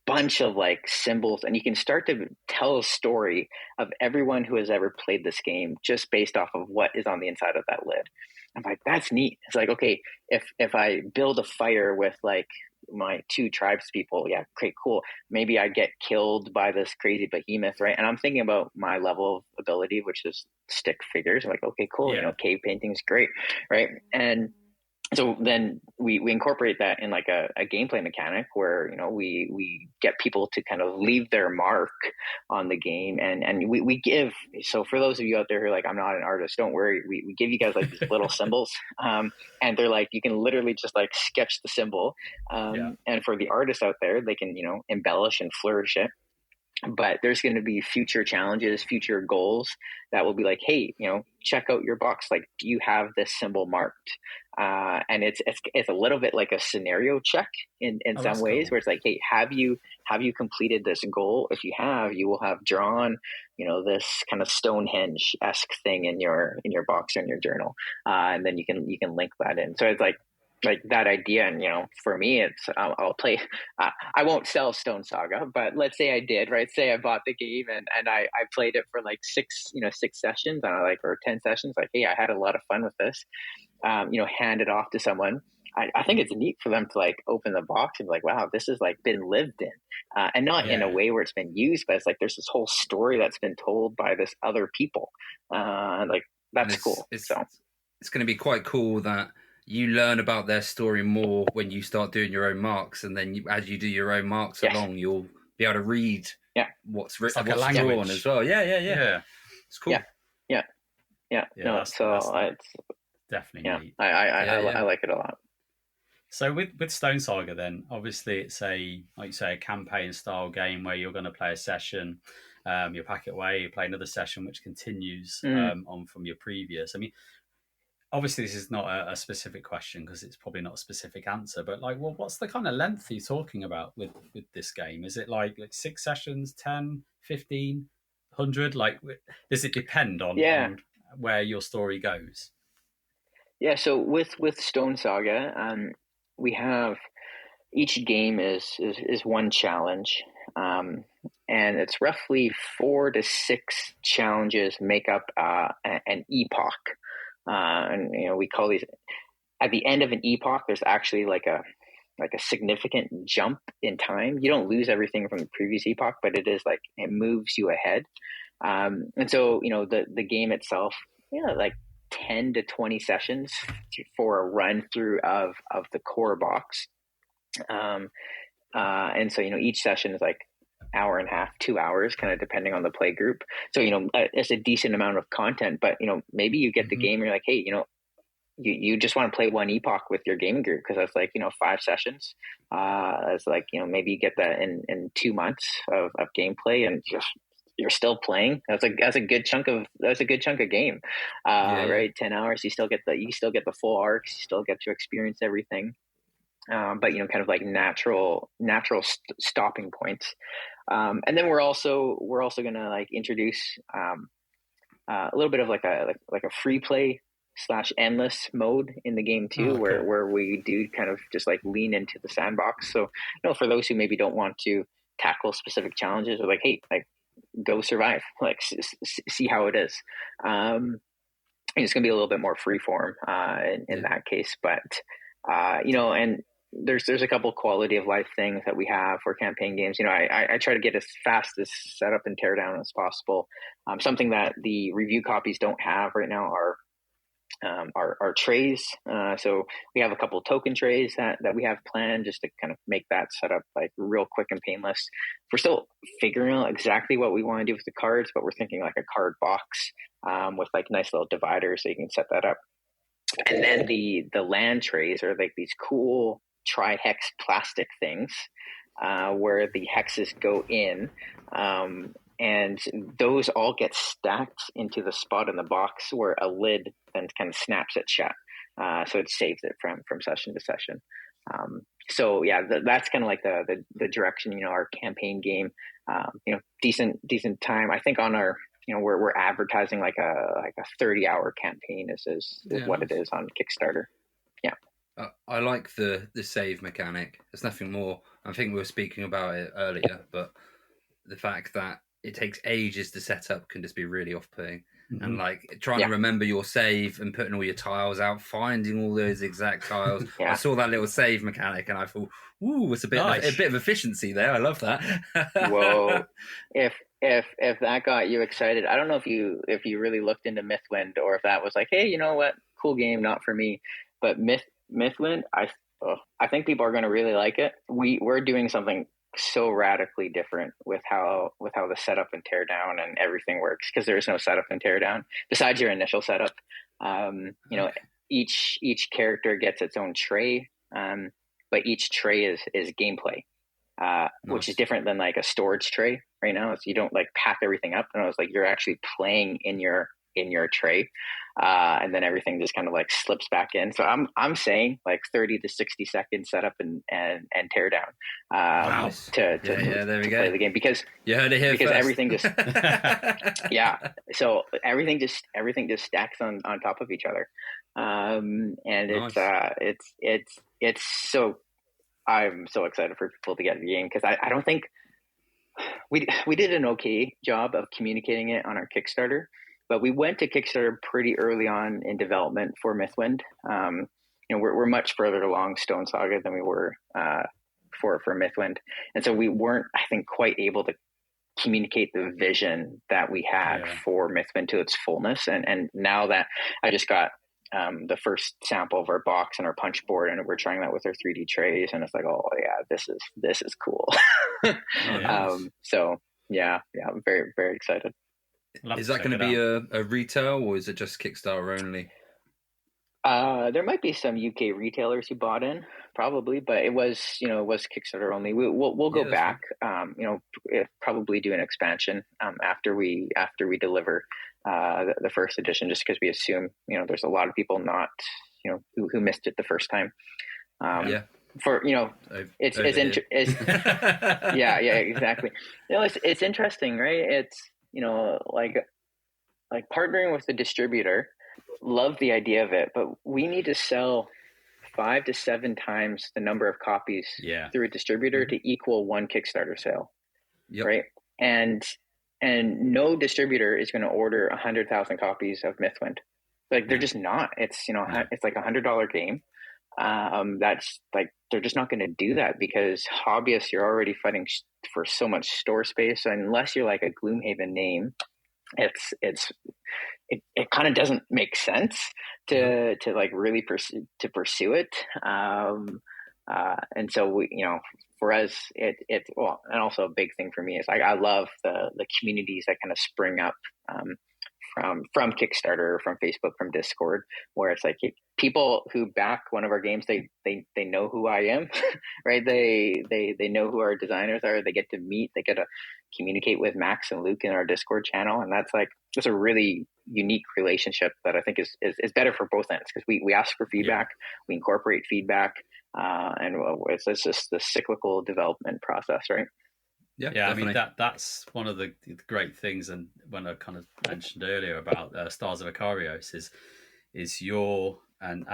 bunch of like symbols, and you can start to tell a story of everyone who has ever played this game just based off of what is on the inside of that lid. I'm like, that's neat. It's like, okay, if I build a fire with like my 2 tribes people, great, cool. Maybe I get killed by this crazy behemoth, right? And I'm thinking about my level of ability, which is stick figures. I'm like, okay, cool. Cave painting's great, right? And so then we incorporate that in like a gameplay mechanic where, we get people to kind of leave their mark on the game, and we give. So for those of you out there who are like, I'm not an artist, don't worry. We give you guys like these little symbols, and they're like, you can literally just like sketch the symbol. And for the artists out there, they can, embellish and flourish it. But there's going to be future challenges, future goals that will be like, hey, check out your box. Like, do you have this symbol marked? And it's a little bit like a scenario check in some ways, where it's like, hey, have you completed this goal? If you have, you will have drawn, this kind of Stonehenge-esque thing in your box or in your journal, and then you can link that in. So it's like that idea. And, for me, it's, I'll play, I won't sell Stonesaga, but let's say I did, right? Say I bought the game and I played it for like 6 sessions, and or 10 sessions. Like, hey, I had a lot of fun with this, hand it off to someone. I think it's neat for them to like open the box and be like, wow, this has like been lived in, and not in a way where it's been used, but it's like, there's this whole story that's been told by this other people. Like, that's cool. It's going to be quite cool that you learn about their story more when you start doing your own marks, and then as you do your own marks along, you'll be able to read what's written, like what's drawn as well. Yeah. It's cool. Yeah. No, it's definitely neat. I like it a lot. So with Stonesaga, then obviously it's a, like you say, a campaign style game where you're going to play a session, you pack it away, you play another session which continues on from your previous. I mean, obviously this is not a specific question because it's probably not a specific answer, but like, well, what's the kind of length you're talking about with this game? Is it like 6 sessions, 10, 15, 100? Like, does it depend on where your story goes? Yeah, so with Stonesaga, we have, each game is one challenge, and it's roughly 4 to 6 challenges make up an epoch. And we call these, at the end of an epoch, there's actually like a significant jump in time. You don't lose everything from the previous epoch, but it is like, it moves you ahead. And so, the game itself, like 10 to 20 sessions for a run through of the core box. And so, each session is like hour and a half, 2 hours, kind of depending on the play group. So, it's a decent amount of content, but, maybe you get the game and you're like, hey, you just want to play one epoch with your gaming group, because that's like, 5 sessions. It's like, maybe you get that in 2 months of gameplay, and just you're still playing. That's a good chunk of game, right? 10 hours. You still get the full arcs. You still get to experience everything. But kind of like natural stopping points. And then we're also going to like introduce a little bit of like a free play / endless mode in the game too, where we do kind of just like lean into the sandbox. So for those who maybe don't want to tackle specific challenges, or like, hey, like go survive, like see how it is. It's going to be a little bit more freeform in that case, but and there's a couple quality of life things that we have for campaign games. I try to get as fast as setup and teardown as possible. Something that the review copies don't have right now are trays. So we have a couple token trays that we have planned just to kind of make that setup like real quick and painless. We're still figuring out exactly what we want to do with the cards, but we're thinking like a card box with like nice little dividers so you can set that up. And then the land trays are like these cool tri-hex plastic things where the hexes go in. And those all get stacked into the spot in the box where a lid then kind of snaps it shut. So it saves it from session to session. So yeah, that's kind of like the direction, our campaign game, decent time. I think on our, we're advertising like a 30-hour campaign is what it is on Kickstarter. Yeah. I like the save mechanic. There's nothing more. I think we were speaking about it earlier, but the fact that it takes ages to set up can just be really off-putting. Mm-hmm. And like trying to remember your save and putting all your tiles out, finding all those exact tiles. I saw that little save mechanic and I thought, ooh, it's a bit of efficiency there. I love that. Whoa. If that got you excited, I don't know if you really looked into Mythwind or if that was like, hey, you know what, cool game, not for me. But Mythwind, I think people are going to really like it. We're doing something so radically different with how the setup and teardown and everything works, because there's no setup and teardown besides your initial setup. Each character gets its own tray, but each tray is gameplay, which is different than like a storage tray right now. So you don't like pack everything up, and it's like you're actually playing in your tray, and then everything just kind of like slips back in. So I'm saying like 30 to 60 second setup and tear down to there we go. Play the game, because you heard it here first. Everything just so everything just stacks on top of each other, and it's so I'm so excited for people to get the game, because I don't think we did an okay job of communicating it on our Kickstarter. But we went to Kickstarter pretty early on in development for Mythwind. We're much further along Stonesaga than we were for Mythwind, and so we weren't, I think, quite able to communicate the vision that we had for Mythwind to its fullness. And now that I just got the first sample of our box and our punch board, and we're trying that with our 3D trays, and it's like, oh yeah, this is cool. So yeah, I'm very, very excited. Is that going to be a retail, or is it just Kickstarter only? There might be some UK retailers who bought in, probably, but it was Kickstarter only. We'll go back, probably do an expansion after we deliver the first edition, just because we assume there's a lot of people not who missed it the first time. For it's exactly. It's interesting, right? It's like partnering with the distributor. Love the idea of it, but we need to sell 5 to 7 times the number of copies through a distributor to equal one Kickstarter sale. Right? And no distributor is going to order 100,000 copies of Mythwind. Like they're just not. It's it's like $100 game. That's like they're just not going to do that, because hobbyists, you're already fighting for so much store space. So unless you're like a Gloomhaven name, it kind of doesn't make sense to like really pursue it. And so we, for us, it's well, and also a big thing for me is I love the communities that kind of spring up from Kickstarter, from Facebook, from Discord, where it's like people who back one of our games, they know who I am, right? They know who our designers are. They get to meet, they get to communicate with Max and Luke in our Discord channel, and that's a really unique relationship that I think is better for both ends, because we ask for feedback, we incorporate feedback, and it's just the cyclical development process, right? Yeah, definitely. I mean that's one of the great things, and when I kind of mentioned earlier about Stars of Akarios is your and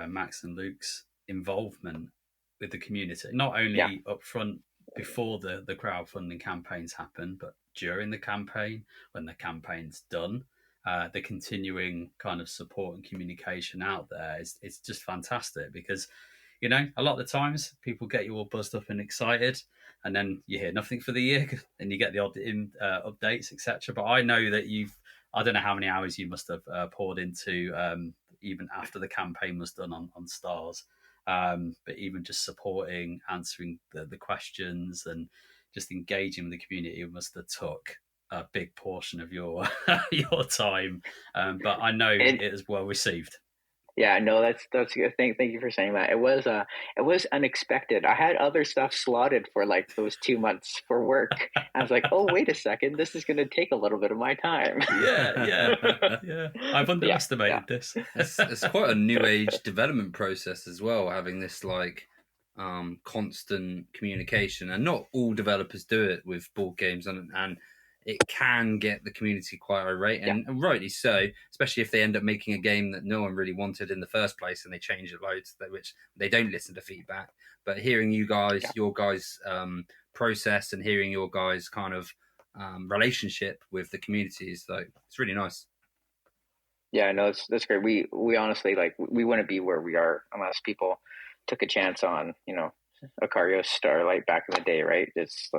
Max and Luke's involvement with the community, not only up front before the crowdfunding campaigns happen, but during the campaign, when the campaign's done, the continuing kind of support and communication out there it's just fantastic, because a lot of the times people get you all buzzed up and excited, and then you hear nothing for the year, and you get the odd updates, etc. But I know that I don't know how many hours you must have poured into even after the campaign was done on Stars, but even just supporting, answering the questions, and just engaging with the community, it must have took a big portion of your your time. But I know it is well received. Yeah, no, that's good. Thank you for saying that. It was unexpected. I had other stuff slotted for like those 2 months for work. I was like, oh, wait a second, this is going to take a little bit of my time. Yeah. I've underestimated this. It's quite a new age development process as well, having this like constant communication, and not all developers do it with board games, and it can get the community quite irate, and rightly so, especially if they end up making a game that no one really wanted in the first place and they change it loads, which they don't listen to feedback. But hearing your guys' process, and hearing your guys' kind of relationship with the community is it's really nice. Yeah, no, that's great. We honestly we wouldn't be where we are unless people took a chance on Akarios Starlight back in the day, right? It's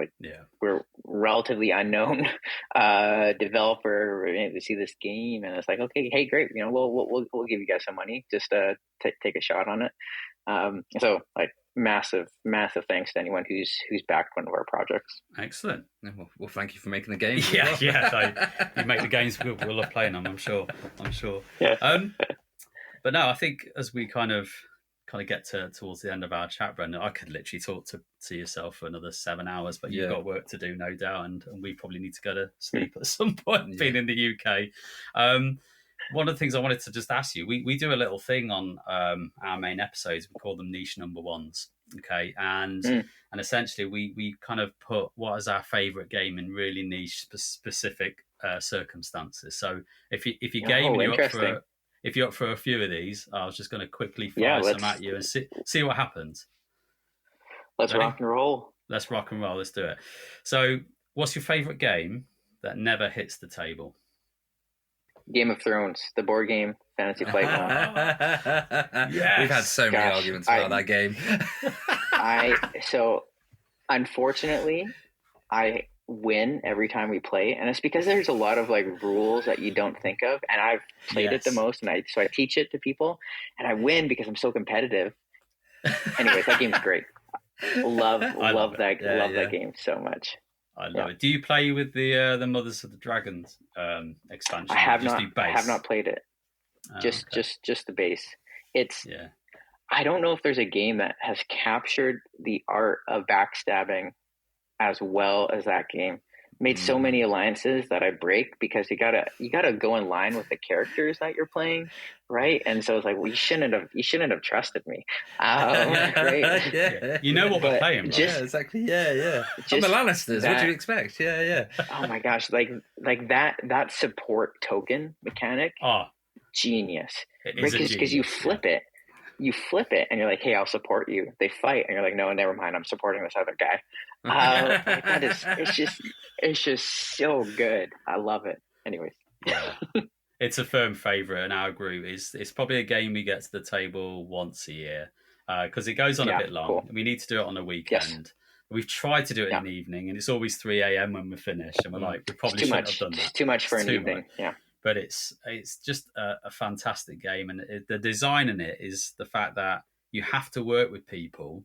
we're relatively unknown developer to see this game, and it's like, okay, hey, great, we'll give you guys some money just to take a shot on it. So massive thanks to anyone who's backed one of our projects. Excellent. Well, thank you for making the games. You make the games, we'll love playing them. I'm sure. Yeah. But no, I think as we kind of get towards the end of our chat, Brendan, I could literally talk to yourself for another 7 hours, but you've got work to do, no doubt, and we probably need to go to sleep at some point, being in the UK. One of the things I wanted to just ask you, we do a little thing on our main episodes. We call them niche number ones, okay? And essentially we kind of put what is our favourite game in really niche specific circumstances. So if you game, if you're up for a few of these, I was just going to quickly fire some at you and see what happens. Let's rock and roll. Let's rock and roll. Let's do it. So, what's your favourite game that never hits the table? Game of Thrones, the board game, Fantasy Flight 1. Yes. We've had so many arguments about that game. Unfortunately, I win every time we play, and it's because there's a lot of rules that you don't think of, and I've played it the most, and I teach it to people, and I win because I'm so competitive. Anyways, that game's great. Love that game so much. I love it. Do you play with the Mothers of the Dragons expansion? I have not played it. Just the base. I don't know if there's a game that has captured the art of backstabbing as well as that game. Made so many alliances that I break because you gotta go in line with the characters that you're playing, right? And so it's like, well, you shouldn't have trusted me, right? Yeah. You know what we're playing, right? Exactly. Yeah. I'm the Lannisters. What do you expect? Yeah. Oh my gosh, like that support token mechanic, genius. Because you flip it. You flip it and you're like, hey, I'll support you. They fight and you're like, no, never mind, I'm supporting this other guy. It's just so good. I love it. Anyways. Yeah. It's a firm favourite in our group. It's probably a game we get to the table once a year because it goes on a bit long. Cool. We need to do it on a weekend. Yes. We've tried to do it in the evening, and it's always 3 a.m. when we're finished, and we're like, we probably shouldn't have done that. It's too much for an evening. Much. Yeah. But it's just a fantastic game, and the design in it is the fact that you have to work with people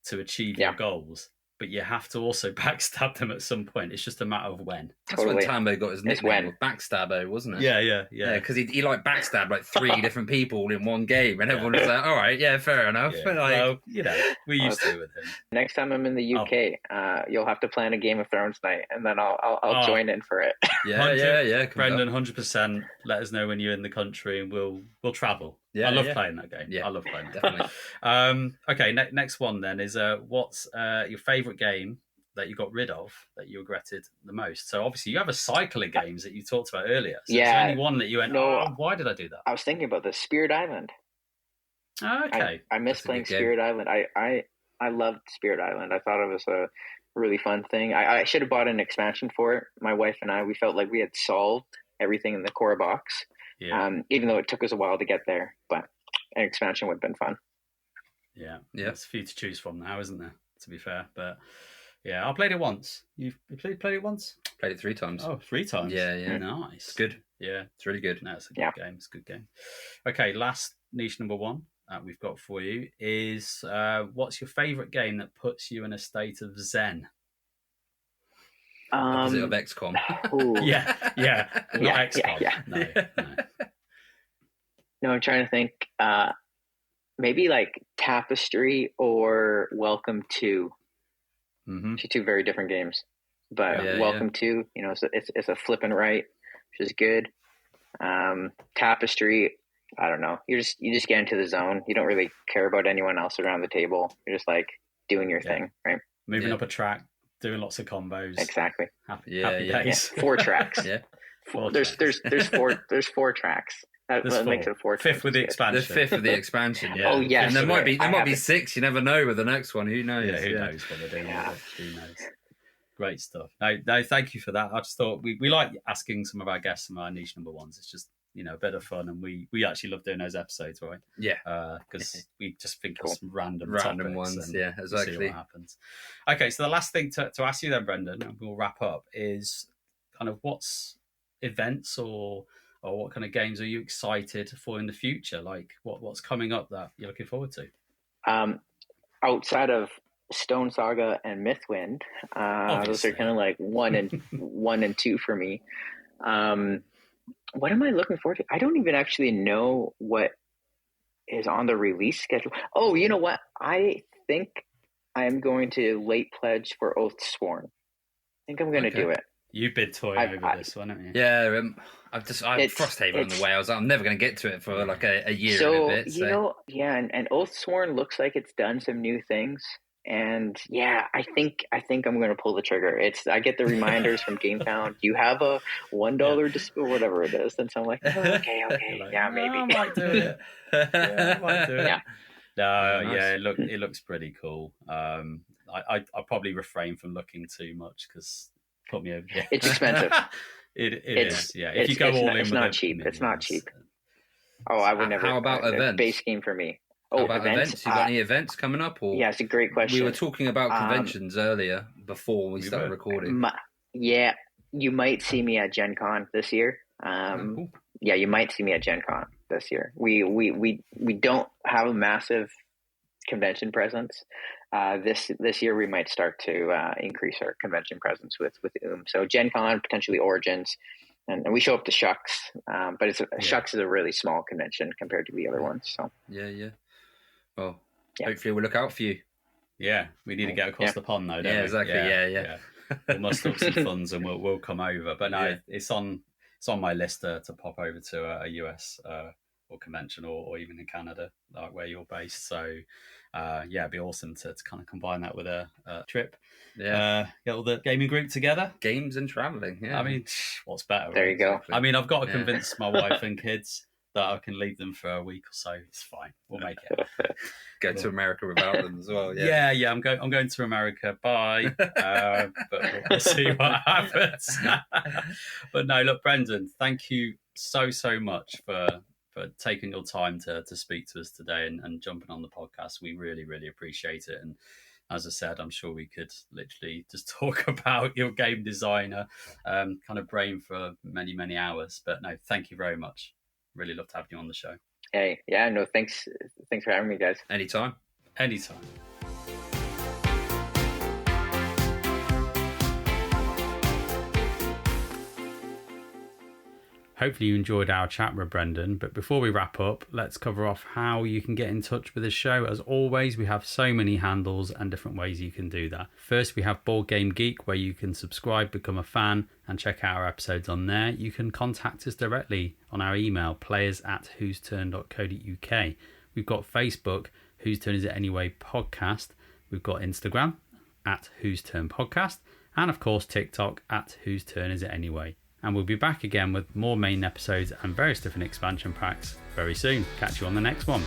to achieve your goals. but you have to also backstab them at some point. It's just a matter of when. That's when Tambo got his nickname of Backstabbo, wasn't it? Yeah. Because he like backstabbed like 3 different people in one game, and everyone was like, "All right, yeah, fair enough." Yeah. But Well, we used to with him. Next time I'm in the UK, you'll have to plan a Game of Thrones night, and then I'll join in for it. Yeah. Brendan, 100%. Let us know when you're in the country, and we'll travel. Yeah, I love playing that game. Yeah, I love playing it. Definitely. Okay, next one then is what's your favourite game that you got rid of that you regretted the most? So obviously you have a cycle of games that you talked about earlier. So is there any one that you went, why did I do that? I was thinking about the Spirit Island. Oh, okay. I miss playing Spirit Island. I loved Spirit Island. I thought it was a really fun thing. I should have bought an expansion for it. My wife and I, we felt like we had solved everything in the core box. Yeah. Even though it took us a while to get there, but an expansion would have been fun. Yeah. There's a few to choose from now, isn't there? To be fair, but yeah, I played it once. You played it once? Played it 3 times. Oh, 3 times. Yeah. Nice. It's good. Yeah, it's really good. No, it's a good game. It's a good game. Okay, last niche number 1 that we've got for you is what's your favourite game that puts you in a state of zen? Opposite of XCOM. yeah. Not XCOM. Yeah. No. No, I'm trying to think. Maybe like Tapestry or Welcome to. Mm-hmm. 2 very different games, but Welcome to, it's a flip and right, which is good. Tapestry, I don't know. You just get into the zone. You don't really care about anyone else around the table. You're just like doing your thing, right? Moving up a track, doing lots of combos. Exactly. Happy days. 4 tracks. There's 4 tracks. That makes it 4 5th with the expansion. The 5th of the expansion. Yeah. Oh yes. And there might be 6. You never know with the next one. Who knows? Yeah, who knows what they're doing with it? Who knows? Great stuff. No, thank you for that. I just thought we like asking some of our guests some of our niche number 1s. It's just a bit of fun, and we actually love doing those episodes, right? Yeah. Because we just think of some random ones. Yeah, exactly. See what happens. Okay, so the last thing to ask you then, Brendan, and we'll wrap up, is kind of what's events or what kind of games are you excited for in the future? Like what's coming up that you're looking forward to? Outside of Stonesaga and Mythwind, those are kind of like 1 and 2 for me. What am I looking forward to? I don't even actually know what is on the release schedule. Oh, you know what? I think I'm going to late pledge for Oathsworn. I think I'm going to do it. You've been toying over this one, haven't you? Yeah, I'm Frosthaven on the way. I'm never going to get to it for like a year and a bit. So. And Oathsworn looks like it's done some new things. And I think I'm going to pull the trigger. I get the reminders from GameTown. You have a $1 display, whatever it is. And so I'm like, okay, like, yeah, maybe. I might do it. I might do it. Yeah. No, nice. It looks pretty cool. I'll probably refrain from looking too much because put me over. Yeah. It's expensive. It is. Yeah. If you go all in, it's not cheap. It's not cheap. Oh, I would never. How about events? Base game for me. How about events? You got any events coming up? Or it's a great question. We were talking about conventions earlier before we started recording. You might see me at Gen Con this year. Cool. Yeah, you might see me at Gen Con this year. We don't have a massive convention presence. This year we might start to increase our convention presence with OOMM. So Gen Con, potentially Origins, and we show up to Shucks, but Shucks is a really small convention compared to the other ones. So yeah. Well, hopefully we'll look out for you. Yeah, we need to get across the pond though, don't we? Exactly. Yeah. We'll muster up some funds and we'll come over. But no, it's on my list to pop over to a US or convention or even in Canada, like where you're based. So it'd be awesome to kind of combine that with a trip. Yeah, get all the gaming group together, games and traveling. Yeah, I mean, what's better? There you go. Exactly. I mean, I've got to convince my wife and kids that I can leave them for a week or so. It's fine. We'll make it. Go to America without them as well. Yeah. I'm going to America. Bye. But we'll see what happens. But no, look, Brendan, thank you so much for taking your time to speak to us today and jumping on the podcast. We really, really appreciate it. And as I said, I'm sure we could literally just talk about your game designer kind of brain for many, many hours. But no, thank you very much. Really love to have you on the show. Hey, no, thanks for having me, guys. Anytime. Hopefully you enjoyed our chat with Brendan, but before we wrap up, let's cover off how you can get in touch with the show. As always, we have so many handles and different ways you can do that. First, we have Board Game Geek, where you can subscribe, become a fan, and check out our episodes on there. You can contact us directly on our email, players@whosturn.co.uk. We've got Facebook, Whose Turn Is It Anyway podcast. We've got Instagram, @whosTurnPodcast, and of course TikTok, @Whose Turn Is It Anyway. And we'll be back again with more main episodes and various different expansion packs very soon. Catch you on the next one.